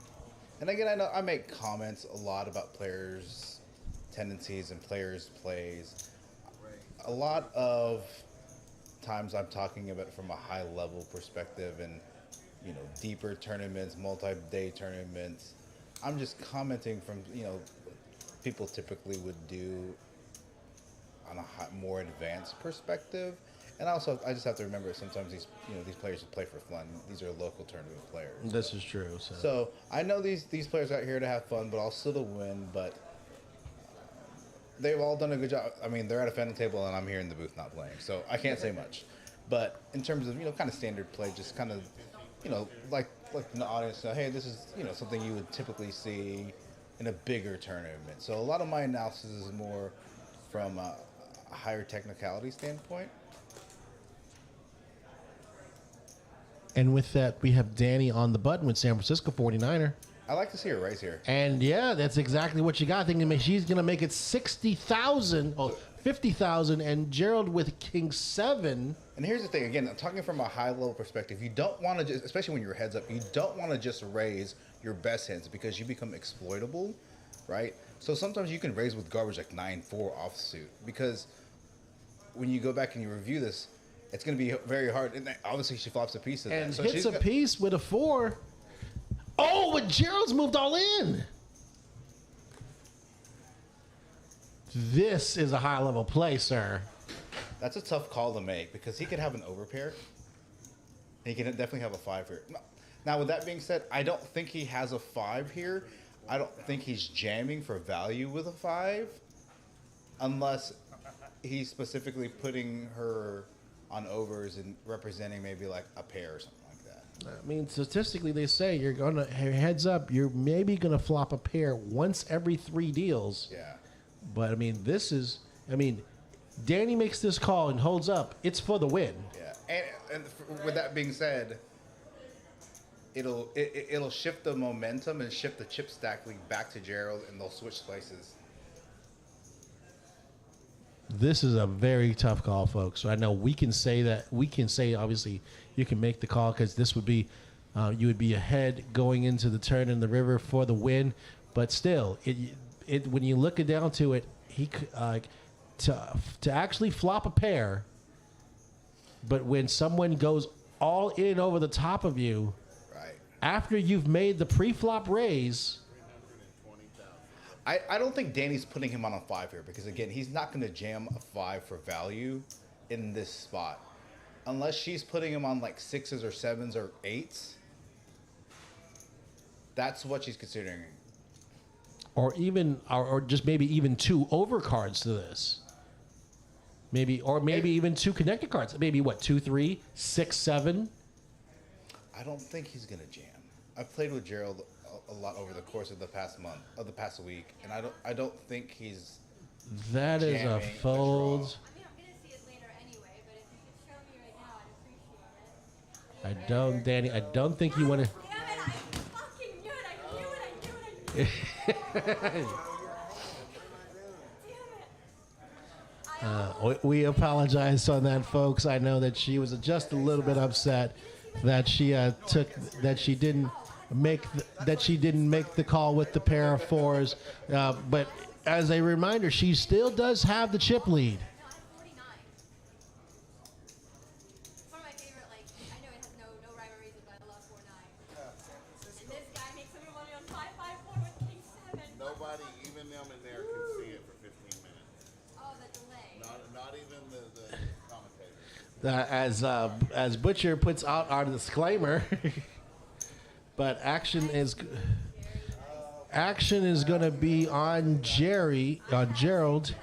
And again, I know I make comments a lot about players' tendencies and players' plays. A lot of times I'm talking about it from a high level perspective and, you know, deeper tournaments, multi-day tournaments. I'm just commenting from, you know, people typically would do on a more advanced perspective. And also, I just have to remember sometimes these players play for fun. These are local tournament players. This is true. So I know these players out here to have fun, but also to win. But they've all done a good job. I mean, they're at a fan table, and I'm here in the booth not playing, so I can't say much. But in terms of, you know, kind of standard play, just kind of, you know, like in the audience, hey, this is, you know, something you would typically see in a bigger tournament. So a lot of my analysis is more from a higher technicality standpoint. And with that, we have Danny on the button with San Francisco 49er. I like to see her raise here. And yeah, that's exactly what you got. Thinking she's going to make it 60,000, 50,000, and Gerald with King 7. And here's the thing, again, I'm talking from a high level perspective. You don't want to just, especially when you're heads up, you don't want to just raise your best hands because you become exploitable, right? So sometimes you can raise with garbage like 9-4 offsuit because when you go back and you review this, it's going to be very hard. And obviously, she flops a piece of that. And So hits a piece with a 4. Oh, but Gerald's moved all in. This is a high-level play, sir. That's a tough call to make because he could have an overpair. He can definitely have a 5 here. Now, with that being said, I don't think he has a 5 here. I don't think he's jamming for value with a 5 unless he's specifically putting her on overs and representing maybe like a pair or something like that. I mean, statistically, they say you're gonna heads up. You're maybe gonna flop a pair once every 3 deals. Yeah. But I mean, Danny makes this call and holds up. It's for the win. Yeah. And with that being said, it'll shift the momentum and shift the chip stack lead back to Gerald, and they'll switch places. This is a very tough call, folks. So I know we can say that. We can say, obviously, you can make the call because this would be, you would be ahead going into the turn in the river for the win. But still, when you look it down to it, to actually flop a pair, but when someone goes all in over the top of you, right after you've made the pre-flop raise. I don't think Danny's putting him on a 5 here because, again, he's not going to jam a 5 for value in this spot. Unless she's putting him on like 6s or 7s or 8s. That's what she's considering. Or even, or just maybe even 2 overcards to this. Maybe even 2 connected cards. Maybe what, 2, 3, 6, 7? I don't think he's going to jam. I've played with Gerald a lot over the course of the past month, of the past week, and I don't think he's. That is a fold. I mean, I'm gonna see it later anyway, but if you could show me right now, I'd appreciate it. I don't, Danny. I don't think you want to. Damn it! I fucking knew it! I knew it! Damn it! We apologize on that, folks. I know that she was just a little bit upset that she didn't make the call with the pair of 4s. But as a reminder, she still does have the chip lead. No, I'm 49. It's one of my favorite, I know it has no rhyme or reason, but I love 4-9. And this guy makes every money on 5-5-4 with King 7. Nobody, even them in there, can see it for 15 minutes. Oh, the delay. Not even the commentators. As Butcher puts out our disclaimer, but action is going to be on Gerald.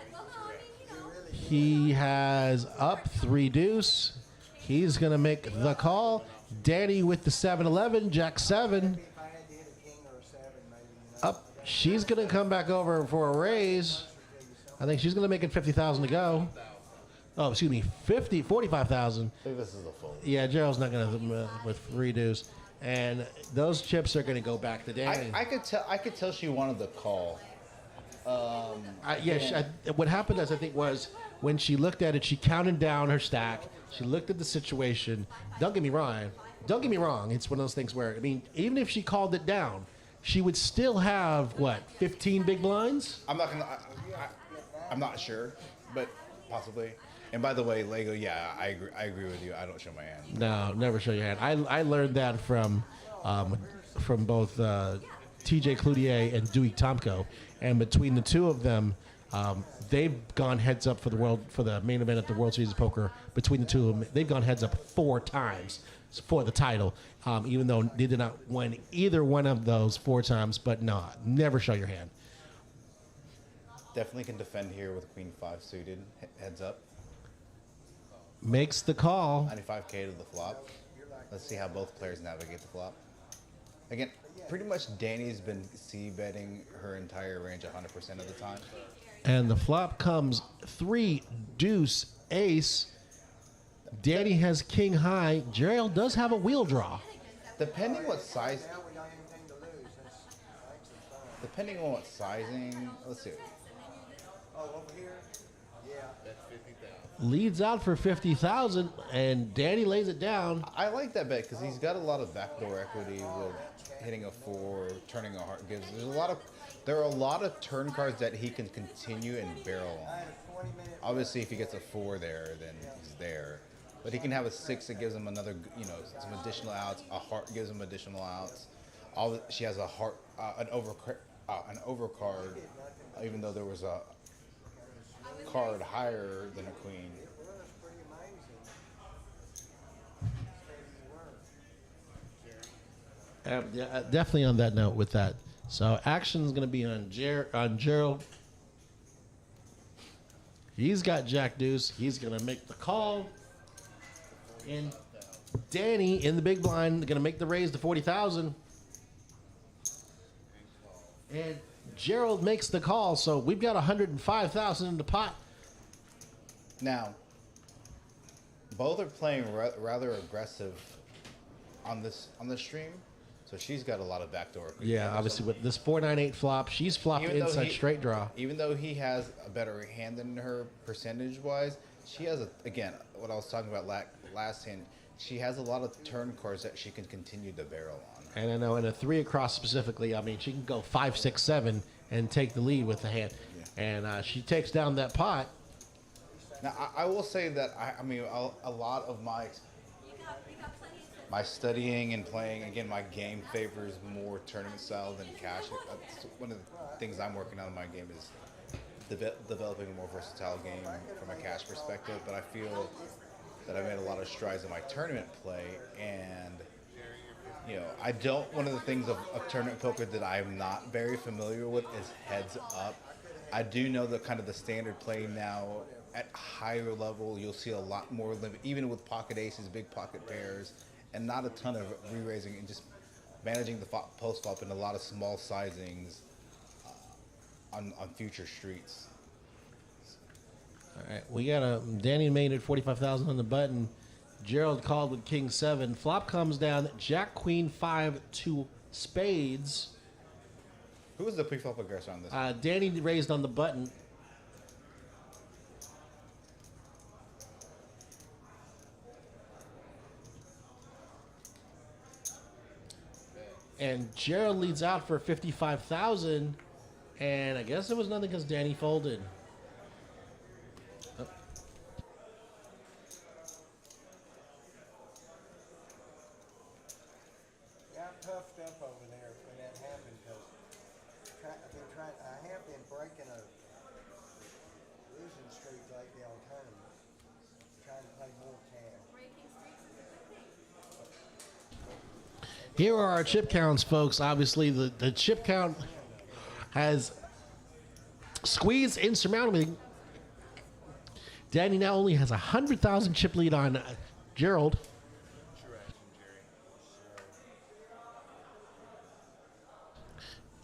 He has up 3 deuce. He's going to make the call. Danny with the 7-11, Jack 7. Up. She's going to come back over for a raise. I think she's going to make it 50,000 to go. Oh, excuse me, 45,000. I think this is a fold. Yeah, Gerald's not going to with 3 deuce. And those chips are going to go back to Danny. I could tell she wanted the call. What happened I think was when she looked at it, she counted down her stack. She looked at the situation. Don't get me wrong. It's one of those things where, I mean, even if she called it down, she would still have, 15 big blinds? I'm not sure, but possibly. And by the way, Lego, yeah, I agree with you. I don't show my hand. No, never show your hand. I learned that from both TJ Cloutier and Dewey Tomko, and between the two of them, they've gone heads up for the main event at the World Series of Poker. Between the two of them, they've gone heads up 4 times for the title, even though they did not win either one of those 4 times. But no, never show your hand. Definitely can defend here with Queen 5 suited. Heads up. Makes the call. 95K to the flop. Let's see how both players navigate the flop. Again, pretty much Danny's been c-betting her entire range 100% of the time. And the flop comes 3 deuce ace. Danny has king high. Gerald does have a wheel draw. Depending what size, Now we don't have anything to lose. That's actually fine. depending on what sizing, let's see. Oh, over here? Yeah. That's 50,000. Leads out for 50,000, and Danny lays it down. I like that bet because he's got a lot of backdoor equity with hitting a 4, turning a heart. There are a lot of turn cards that he can continue and barrel I on. had a 20-minute. Obviously, if he gets a 4 there, then he's there. But he can have a 6 that gives him another, some additional outs. A heart gives him additional outs. She has a heart, an overcard, even though there was a card higher than a queen. It was pretty amazing. Steady you were. Yeah, definitely on that note with that. So action's going to be on Gerald. He's got Jack Deuce. He's going to make the call. And Danny in the big blind going to make the raise to 40,000. And Gerald makes the call. So we've got 105,000 in the pot. Now, both are playing rather aggressive on this stream. So she's got a lot of backdoor. Yeah, obviously with this 4-9-8 flop, she's flopped inside straight draw. Even though he has a better hand than her percentage-wise, she has, again, what I was talking about last hand, she has a lot of turn cards that she can continue to barrel on. And I know in a 3 across specifically, I mean, she can go 5, 6, 7 and take the lead with the hand. Yeah. And she takes down that pot. Now, I will say that, a lot of my studying and playing, again, my game favors more tournament style than cash. That's one of the things I'm working on in my game is developing a more versatile game from a cash perspective. But I feel that I made a lot of strides in my tournament play, and one of the things of tournament poker that I'm not very familiar with is heads up. I do know the kind of the standard play now. At higher level, you'll see a lot more limit, even with pocket aces, big pocket pairs, and not a ton of re-raising, and just managing the post flop in a lot of small sizings on future streets. All right, we got Danny made it 45,000 on the button. Gerald called with king 7. Flop comes down. Jack Queen 5 to spades. Who was the pre-flop aggressor on this? Danny raised on the button. And Gerald leads out for 55,000, and I guess it was nothing because Danny folded. Oh. Got puffed up over there when that happened because I have been breaking a losing streak lately on tournaments, trying to play more cash. Here are our chip counts, folks. Obviously, the chip count has squeezed insurmountably. Danny now only has 100,000 chip lead on Gerald.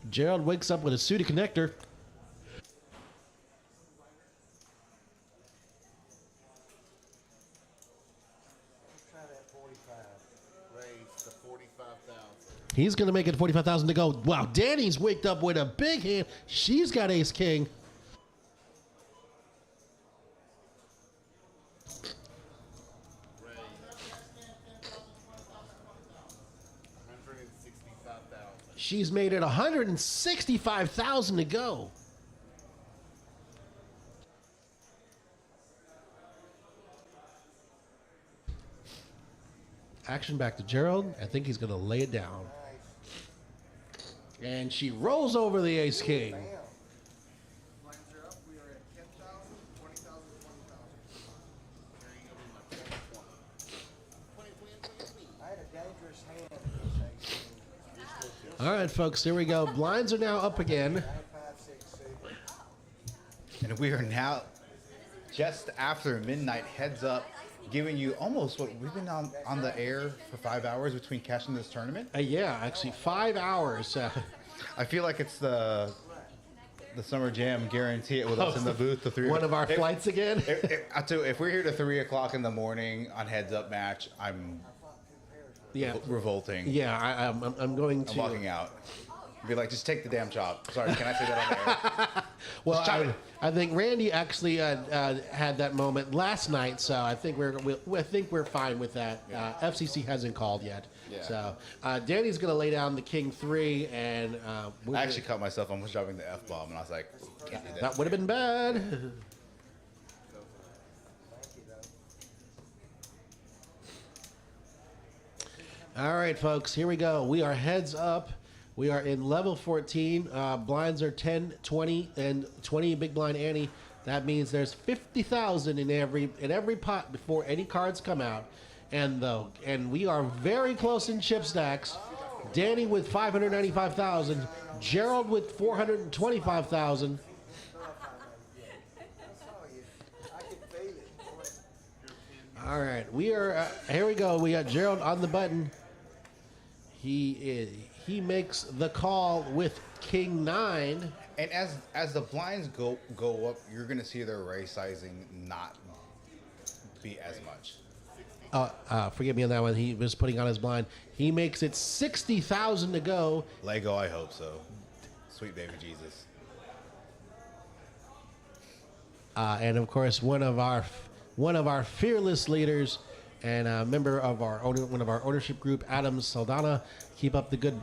Gerald wakes up with a suited connector. Let's try that 45. Raise to 45,000. He's going to make it 45,000 to go. Wow, Danny's waked up with a big hand. She's got ace king. Raise 165,000. She's made it 165,000 to go. Action back to Gerald. I think he's going to lay it down. And she rolls over the ace king. Lines are up. We are at 10,000, 20,000, 20,000. I had a dangerous hand in this ace king. All right, folks, here we go. Blinds are now up again. I had 5, 6 suited. And we are now just after midnight, heads up, giving you almost what we've been on the air for 5 hours between cashing this tournament. Yeah, actually 5 hours. I feel like it's the Summer Jam guarantee it with us in the booth. The 3 One of our flights again. I tell you, if we're here to 3 o'clock in the morning on heads up match, I'm Yeah, revolting. yeah. I'm going to. I'm walking out. Be like, just take the damn chop. Sorry, can I say that on the air? Well, I think Randy actually had that moment last night, so I think we're fine with that. FCC hasn't called yet, Yeah. so Danny's gonna lay down the king 3, and I actually caught myself almost dropping the F bomb, and I was like, can't do that. that would have been bad. Thank you, though. All right, folks, here we go. We are heads up. We are in level 14. Blinds are 10, 20, and 20 big blind ante. That means there's 50,000 in every pot before any cards come out. And we are very close in chip stacks. Danny with 595,000, Gerald with 425,000. I could feel it. All right, we are here. We go. We got Gerald on the button. He makes the call with King 9. And as the blinds go up, you're gonna see their raise sizing not be as much. Forgive me on that one. He was putting on his blind. He makes it 60,000 to go. Lego, I hope so. Sweet baby Jesus. And of course, one of our fearless leaders and a member of one of our ownership group, Adam Saldana. Keep up the good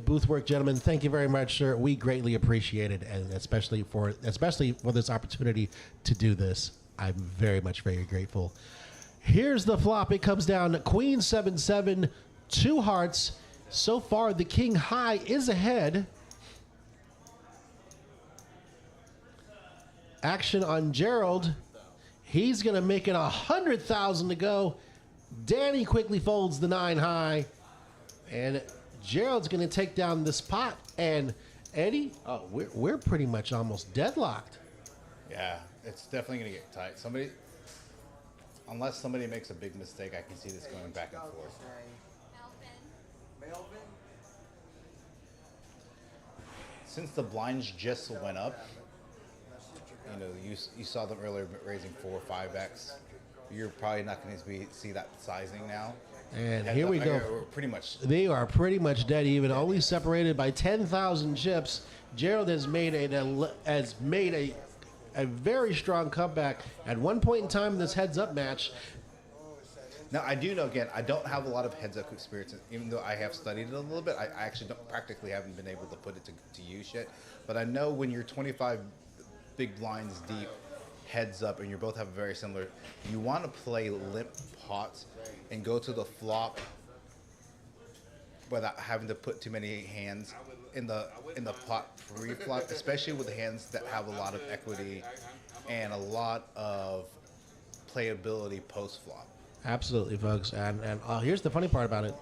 booth work, gentlemen. Thank you very much, sir. We greatly appreciate it, and especially for this opportunity to do this. I'm very grateful. Here's the flop. It comes down to Queen 7-7, 2 hearts. So far, the King high is ahead. Action on Gerald. He's going to make it 100,000 to go. Danny quickly folds the 9 high. And Gerald's going to take down this pot. And Eddie, we're pretty much almost deadlocked. Yeah, it's definitely gonna get tight. Unless somebody makes a big mistake, I can see this going back and forth. Melvin. Since the blinds just went up, you saw them earlier raising 4 or 5x. You're probably not going to see that sizing now. And here we go. We're pretty much. They are pretty much dead even, only separated by 10,000 chips. Gerald has made a very strong comeback at one point in time in this heads-up match. Now, I do know, again, I don't have a lot of heads-up experience, even though I have studied it a little bit. I actually haven't been able to put it to use yet. But I know when you're 25 big blinds deep, heads up, and you both have very similar, you want to play limp pots and go to the flop without having to put too many hands in the pot pre-flop, especially with hands that have a lot of equity and a lot of playability post-flop. Absolutely, folks. And here's the funny part about it.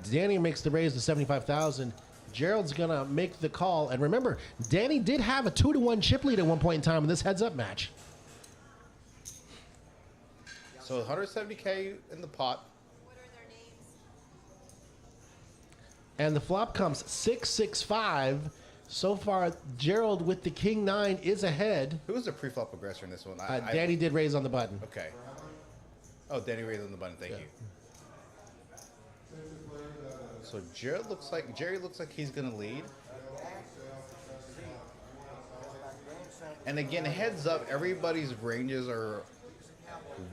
Danny makes the raise to 75,000. Gerald's going to make the call. And remember, Danny did have a 2-1 chip lead at one point in time in this heads-up match. So 170K in the pot. What are their names? And the flop comes 6-6-5. So far, Gerald with the King 9 is ahead. Who was the pre-flop aggressor in this one? Danny did raise on the button. Okay. Oh, Danny raised on the button. Thank you. So Jerry looks like he's gonna lead. And again, heads up, everybody's ranges are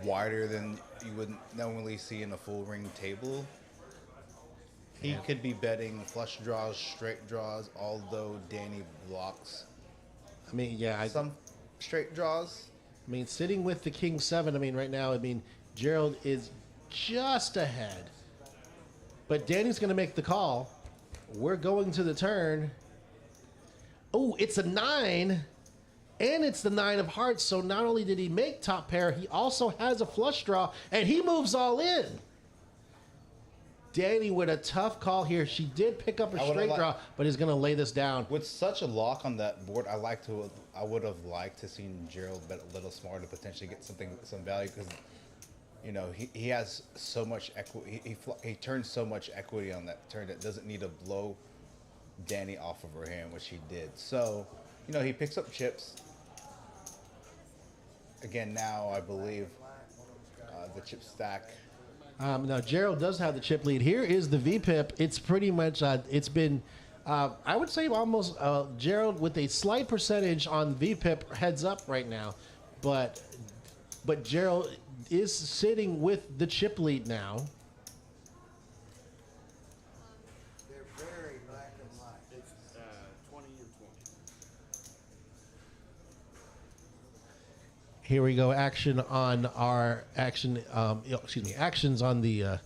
wider than you would normally see in a full ring table. He could be betting flush draws, straight draws, although Danny blocks. I mean, yeah. Some straight draws. I mean, sitting with the King 7, I mean, right now, I mean, Gerald is just ahead. But Danny's going to make the call. We're going to the turn. Oh, it's a 9. And it's the 9 of hearts. So not only did he make top pair, he also has a flush draw. And he moves all in. Danny with a tough call here. She did pick up a straight draw, but is going to lay this down. With such a lock on that board, I would have liked to seen Gerald bet a little smarter to potentially get some value, because you know he has so much equity. He turns so much equity on that turn that doesn't need to blow Danny off of her hand, which he did. So you know he picks up chips. Again, now I believe the chip stack. Now, Gerald does have the chip lead. Here is the VPIP. It's pretty much, it's been, I would say almost Gerald with a slight percentage on VPIP heads up right now. But Gerald is sitting with the chip lead now. They're very black and white. It's 20 and 20. Here we go. Action on our actions on the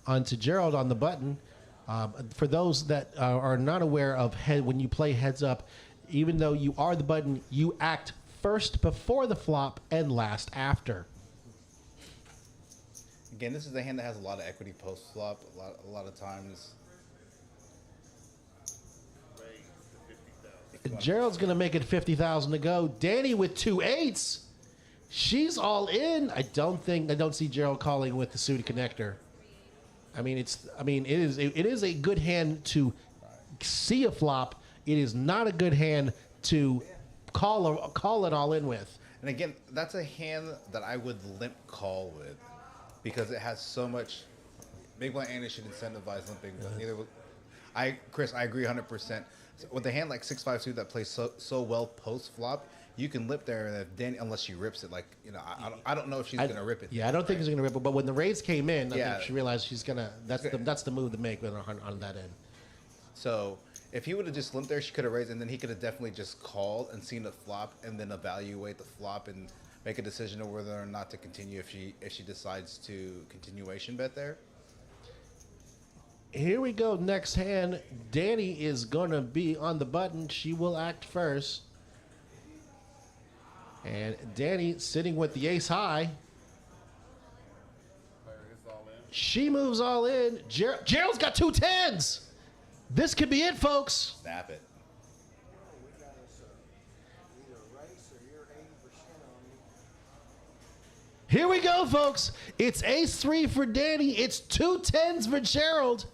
onto Gerald on the button. For those that are not aware of when you play heads up, even though you are the button, you act first before the flop and last after. Again, this is a hand that has a lot of equity post flop. A lot of times. Gerald's gonna make it 50,000 to go. Danny with 2 8s. She's all in. I don't see Gerald calling with the suited connector. It is a good hand to see a flop. It is not a good hand to call it all in with. And again, that's a hand that I would limp call with, because it has so much. Big blind Annie should incentivize limping, but neither would Chris, I agree 100%. So with a hand like 6-5 that plays so well post flop, you can lip there, and if Danny, unless she rips it, I don't know if she's gonna rip it. Yeah, I don't think she's gonna rip it. But when the raise came in, I think she realized she's gonna. That's the move to make on that end. So if he would have just limped there, she could have raised, and then he could have definitely just called and seen the flop, and then evaluate the flop and make a decision of whether or not to continue if she decides to continuation bet there. Here we go. Next hand, Danny is gonna be on the button. She will act first. And Danny sitting with the ace high. She moves all in. Gerald's got 2 10s. This could be it, folks. Snap it. Here we go, folks. It's ace 3 for Danny. It's 2 10s for Gerald.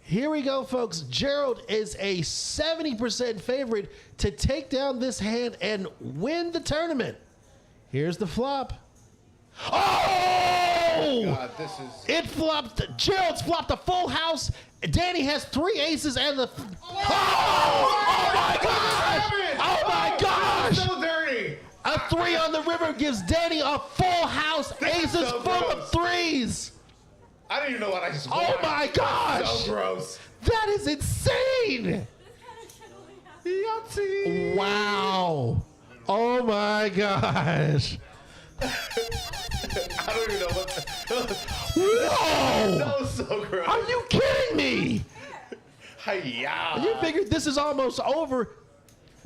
Here we go, folks. Gerald is a 70% favorite to take down this hand and win the tournament. Here's the flop. Oh! God, this is... It flopped. Gerald's flopped a full house. Danny has 3 aces and the... Oh my gosh! Oh my gosh! So dirty! A 3 on the river gives Danny a full house. Aces so full gross. of 3s. I don't even know what I just Oh watched. my gosh! So gross. That is insane! Yahtzee! Wow! Oh my gosh! I don't even know what. Whoa! That was so gross. Are you kidding me? Hi-ya. You figured this is almost over.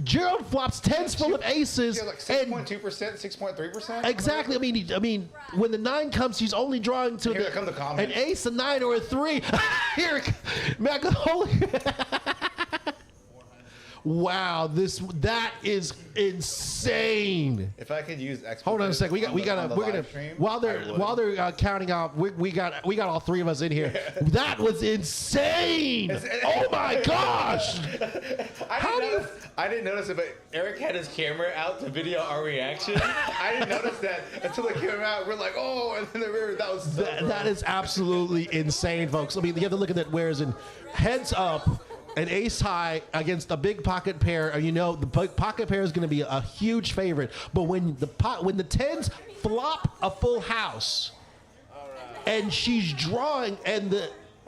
Gerald flops 10s full of aces. She has like 6.2%, 6.3%? Exactly. I mean, when the 9 comes, she's only drawing to Here come the an comments. ace, a 9, or a 3. Here, man, holy. Wow, that is insane. If I could use expert. Hold on a sec. We're gonna while they're counting out. We got all 3 of us in here. That was insane. Oh my gosh. I didn't notice it, but Eric had his camera out to video our reaction. I didn't notice that until it came out. We're like, oh, and then that was so that is absolutely insane, folks. I mean, you have to look at that. Whereas in heads up, an ace high against a big pocket pair, you know the pocket pair is going to be a huge favorite. But when the 10s flop a full house, and she's drawing, and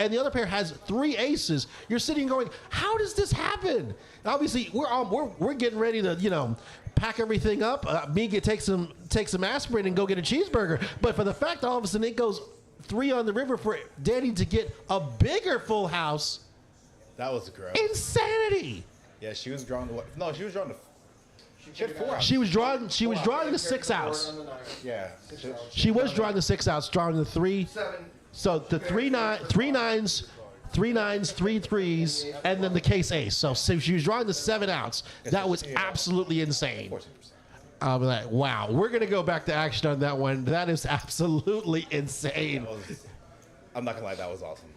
and the other pair has 3 aces. You're sitting going, how does this happen? Obviously, we're getting ready to, pack everything up. Me take some aspirin and go get a cheeseburger. But for the fact that all of a sudden it goes 3 on the river for Danny to get a bigger full house. That was gross. Insanity. Yeah, she was drawn to what? No, she was drawn to. She had 4 outs. She was drawing the 6 outs. Yeah. She was drawing the 6 outs, drawing the 3. So the 3 nines, 3 3s, and then the case ace. So she was drawing the 7 outs. That was absolutely insane. I'm like, wow. We're going to go back to action on that one. That is absolutely insane. I'm not going to lie, that was awesome.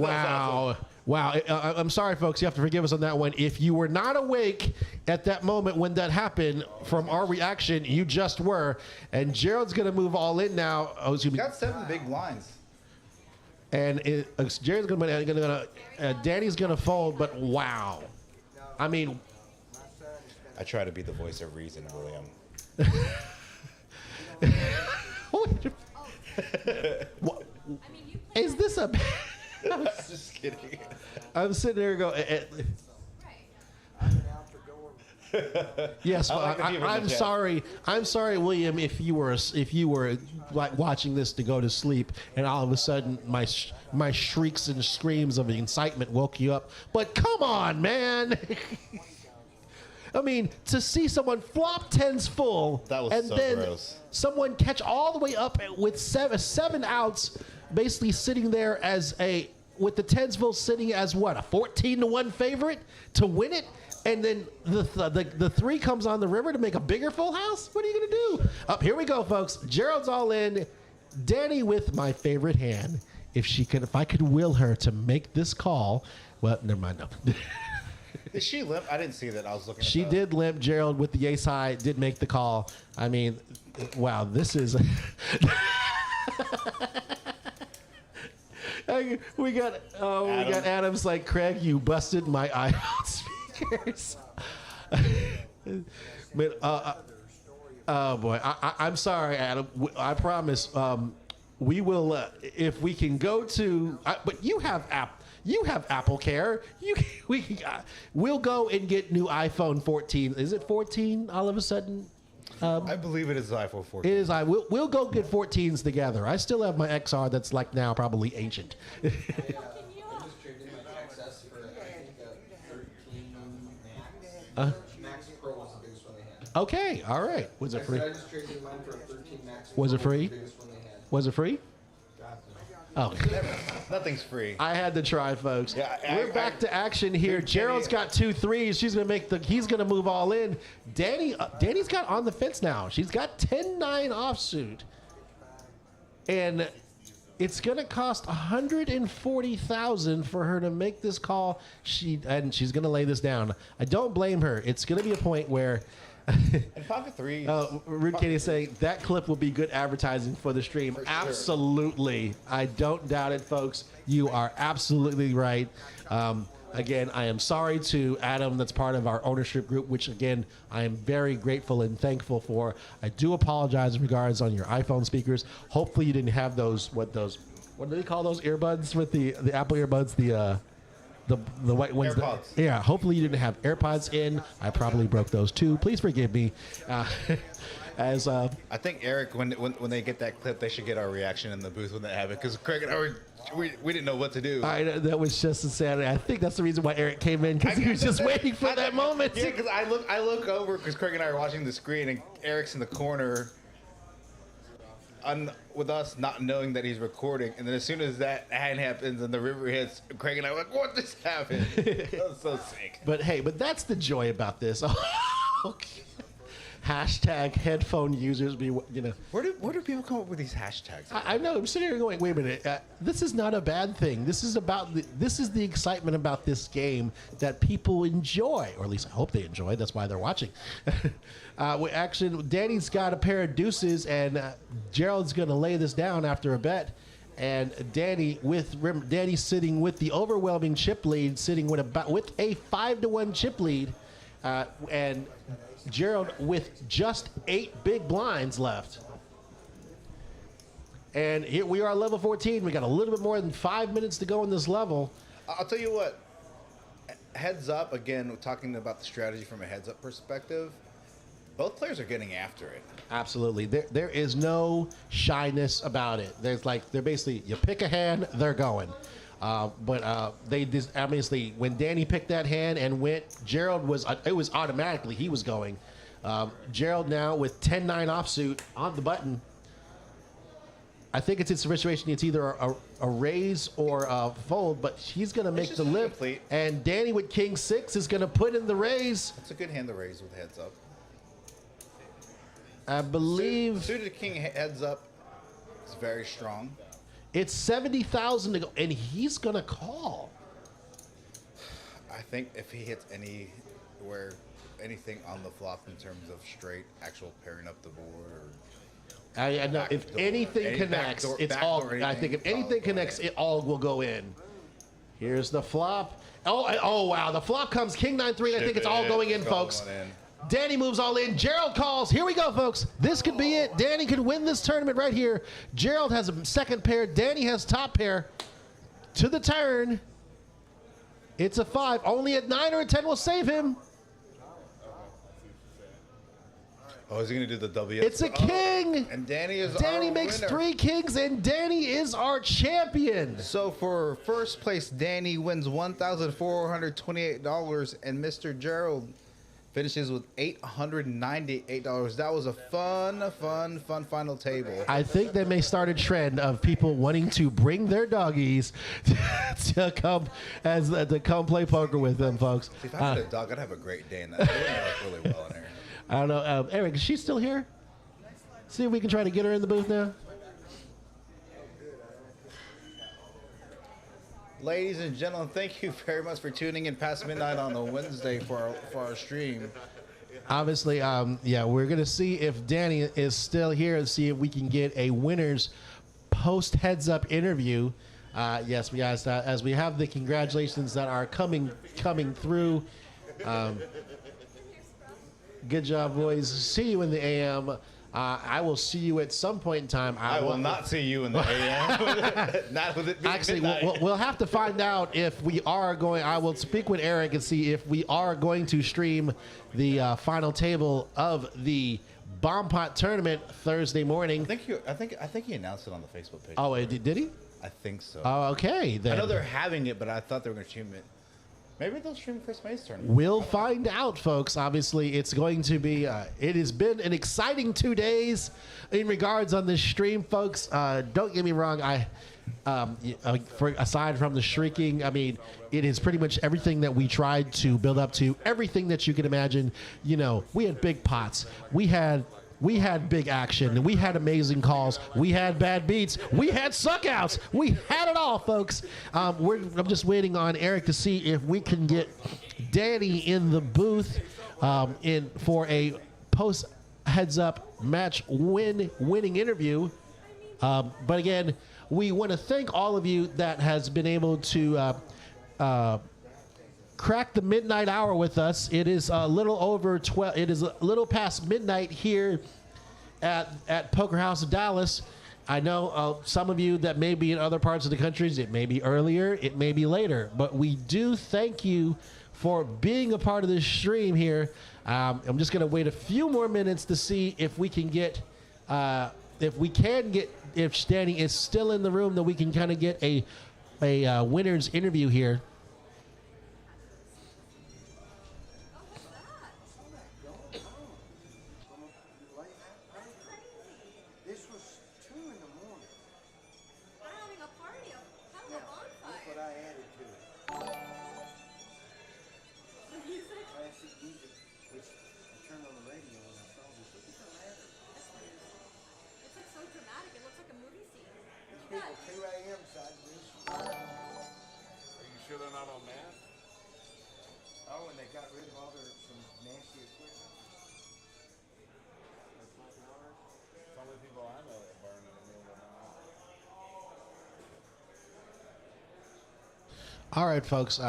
Wow. Wow. I'm sorry, folks. You have to forgive us on that one. If you were not awake at that moment when that happened from our reaction, you just were. And Gerald's going to move all in now. Oh, excuse me. Got 7 big blinds. And Jared's Danny's gonna fold, but wow, I mean, I try to be the voice of reason, William. What? Is this a? I'm just kidding. I'm sitting there going. Yes, I'm sorry. I'm sorry, William. If you were like watching this to go to sleep, and all of a sudden my shrieks and screams of incitement woke you up. But come on, man. I mean, to see someone flop 10s full, and so then gross. Someone catch all the way up with 7 outs, basically sitting there with the 10s full sitting as what, a 14-1 favorite to win it. And then the 3 comes on the river to make a bigger full house? What are you going to do? Here we go, folks. Gerald's all in. Danny with my favorite hand. If I could will her to make this call. Well, never mind. No. Did she limp? I didn't see that. I was looking. She did limp. Gerald with the ace high did make the call. I mean, wow, this is. We got Adam's like, Craig, you busted my iPhone speakers. But, oh boy, I'm sorry, Adam. I promise. We will if we can go to. But you have Apple Care. We'll go and get new iPhone 14. Is it 14? All of a sudden. I believe it is iPhone 14. It is. We'll go get 14s together. I still have my XR that's like now probably ancient. Max Pro was the biggest one they had. Okay, all right. Was it free? I just traded mine for a 13 Max. Was it free? The biggest one they had. Was it free? Oh, nothing's free. I had to try, folks. Yeah, we're back to action here. Gerald's got 2 3s. She's gonna he's gonna move all in. Danny's got on the fence now. She's got 10-9 offsuit, and it's gonna cost $140,000 for her to make this call. She's gonna lay this down. I don't blame her. It's gonna be a point where. And pocket 3. Rude Katie is saying that clip will be good advertising for the stream. For absolutely. Sure. I don't doubt it, folks. You are absolutely right. Again, I am sorry to Adam, that's part of our ownership group, which, again, I am very grateful and thankful for. I do apologize in regards on your iPhone speakers. Hopefully you didn't have what do they call those earbuds with the Apple earbuds, the white ones. Yeah, hopefully you didn't have AirPods in. I probably broke those too. Please forgive me. I think Eric, when they get that clip, they should get our reaction in the booth when they have it, because Craig and I we didn't know what to do. That was just insanity. I think that's the reason why Eric came in, because he was just waiting for that moment. Yeah, because I look over because Craig and I are watching the screen and Eric's in the corner. With us not knowing that he's recording, and then as soon as that hand happens and the river hits, Craig and I are like, what just happened? That was so sick. But hey, that's the joy about this. Okay. Hashtag headphone users be, Where do people come up with these hashtags? I know. I'm sitting here going, wait a minute. This is not a bad thing. This is the excitement about this game that people enjoy, or at least I hope they enjoy. That's why they're watching. Actually, Danny's got a pair of deuces, and Gerald's going to lay this down after a bet. And Danny sitting with the overwhelming chip lead, sitting with a 5-1 chip lead, and Gerald with just 8 big blinds left. And here we are, level 14. We got a little bit more than 5 minutes to go in this level. I'll tell you what. Heads up, again, we're talking about the strategy from a heads up perspective. Both players are getting after it. Absolutely. There is no shyness about it. They're basically, you pick a hand, they're going. But they just, obviously, when Danny picked that hand and went, Gerald it was automatically, he was going. Gerald now with 10-9 offsuit on the button. I think it's a situation, it's either a raise or a fold, but he's going to make the lip. Complete. And Danny with King 6 is going to put in the raise. That's a good hand to raise with heads up. I believe Suited King heads up is very strong. it's 70,000 to go, and he's going to call. I think if he hits anything on the flop in terms of straight actual pairing up the board or I know if anything connects, it's all. I think if anything connects, it all will go in. Here's the flop. Oh wow! The flop comes King 9-3. I think it's all going in, folks. Danny moves all in. Gerald calls. Here we go, folks. This could be it. Danny could win this tournament right here. Gerald has a second pair. Danny has top pair. To the turn. It's a 5. Only a 9 or a 10 will save him. Oh, is he going to do the W? It's a king. And Danny makes winner. 3 kings, and Danny is our champion. So for first place, Danny wins $1,428, and Mr. Gerald finishes with $898. That was a fun final table. I think they may start a trend of people wanting to bring their doggies to come play poker with them, folks. If I had a dog, I'd have a great day in that. It would work really well in there. I don't know. Eric, is she still here? See if we can try to get her in the booth now. Ladies and gentlemen, thank you very much for tuning in past midnight on a Wednesday for our stream. Obviously, yeah, we're going to see if Danny is still here and see if we can get a winner's post heads-up interview. Yes, guys, as we have the congratulations that are coming through. Good job, boys. See you in the AM. I will see you at some point in time. I will not see you in the AM. Not with it being Actually, midnight. we'll have to find out if we are going. I will speak with Eric and see if we are going to stream the final table of the Bomb Pot tournament Thursday morning. I think he announced it on the Facebook page. Oh, did he? I think so. Oh, okay. Then. I know they're having it, but I thought they were going to stream it. Maybe they'll stream Chris May's tournament. We'll find out, folks. Obviously, it's going to be. It has been an exciting 2 days in regards on this stream, folks. Don't get me wrong. Aside from the shrieking, I mean, it is pretty much everything that we tried to build up to. Everything that you can imagine. You know, we had big pots. We had big action. We had amazing calls. We had bad beats. We had suckouts. We had it all, folks. I'm just waiting on Eric to see if we can get Danny in the booth for a post heads up match winning interview. But again, we want to thank all of you that has been able to crack the midnight hour with us. It is a little over 12. It is a little past midnight here at Poker House of Dallas. I know some of you that may be in other parts of the countries. It may be earlier, it may be later, but we do thank you for being a part of this stream here. I'm just going to wait a few more minutes to see if we can get, if Danny is still in the room, that we can kind of get a winner's interview here. This was 2 in the morning. We're having a party, a hell of a bonfire. That's what I added to it. The music. Classic music, which I turned on the radio and I saw this. Look at the ladder. It's like so dramatic. It looks like a movie scene. These Look at people, that. 2 a.m. side this. Are you sure they're not on math? Oh, and they got rid of all their some nasty equipment. Some of the people I know that burn in the middle of the night. All right, folks.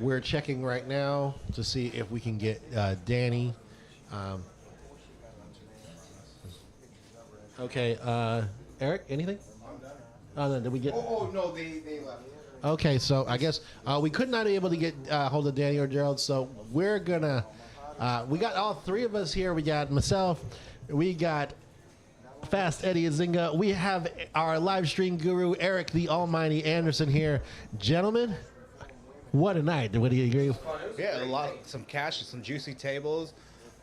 We're checking right now to see if we can get Danny. Okay, Eric, anything? Oh, no, did we get? Oh no, they left. Okay, so I guess we could not be able to get hold of Danny or Gerald, so we're gonna. We got all three of us here. We got myself. We got Fast Eddie Azinga. We have our live stream guru Eric the Almighty Anderson here, gentlemen. What a night! What do you agree? Yeah, some cash, some juicy tables,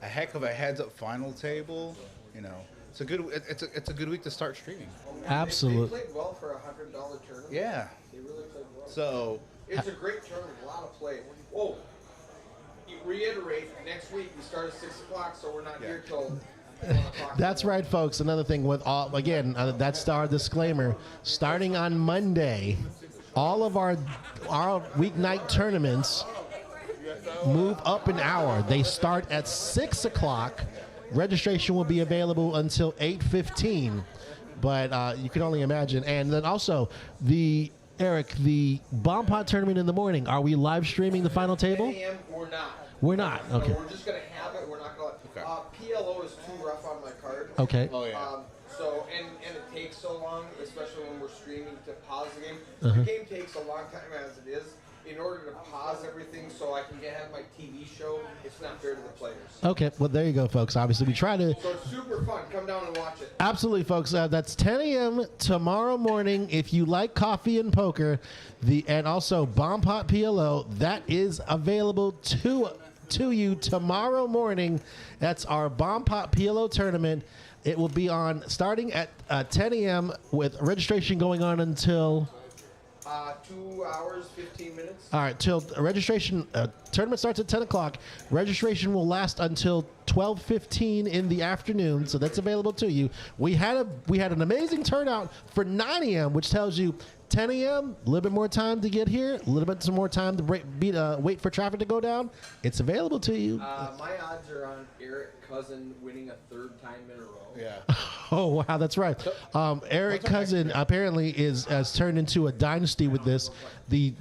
a heck of a heads-up final table. You know, it's a good week to start streaming. Absolutely. They played well for a $100 tournament. Yeah. They really played well. So It's a great tournament, a lot of play. Oh, you reiterate, next week we start at 6 o'clock, so we're not here till 1 o'clock. That's right, folks. Another thing with all again, that's our disclaimer. Starting on Monday, all of our weeknight tournaments move up an hour. They start at 6 o'clock. Registration will be available until 8:15, but you can only imagine. And then also Eric, the Bomb Pot tournament in the morning. Are we live streaming the final table? 10 a.m. We're not. We're not. Okay. No, we're just gonna have it. We're not gonna. PLO is too rough on my card. Okay. oh yeah. So and it takes so long, especially when we're streaming to pause the game. Uh-huh. The game takes a long time as it is. In order to pause everything so I can have my TV show, it's not fair to the players. Okay. Well, there you go, folks. Obviously, we try to. So it's super fun. Come down and watch it. Absolutely, folks. That's 10 a.m. tomorrow morning. If you like coffee and poker, and also Bomb Pot PLO, that is available to you tomorrow morning. That's our Bomb Pot PLO tournament. It will be on starting at 10 a.m. with registration going on until 2 hours, 15 minutes. all right, till registration tournament starts at 10 o'clock. Registration will last until 12:15 in the afternoon, so that's available to you. We had an amazing turnout for 9 a.m., which tells you 10 a.m. a little bit more time to get here, a little bit some more time to wait for traffic to go down. It's available to you. My odds are on Eric Cousin winning a third time in a row. Yeah. Oh wow, that's right. Eric Cousin apparently has turned into a dynasty with this.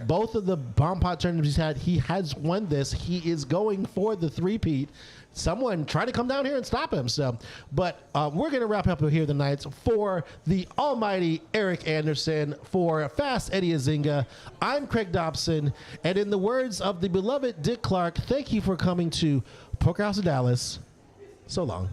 Both of the Bomb Pot tournaments he has won this. He is going for the three-peat. Someone try to come down here and stop him. So, but we're going to wrap up here tonight for the almighty Eric Anderson, for Fast Eddie Azinga. I'm Craig Dobson, and in the words of the beloved Dick Clark, thank you for coming to Poker House of Dallas. So long.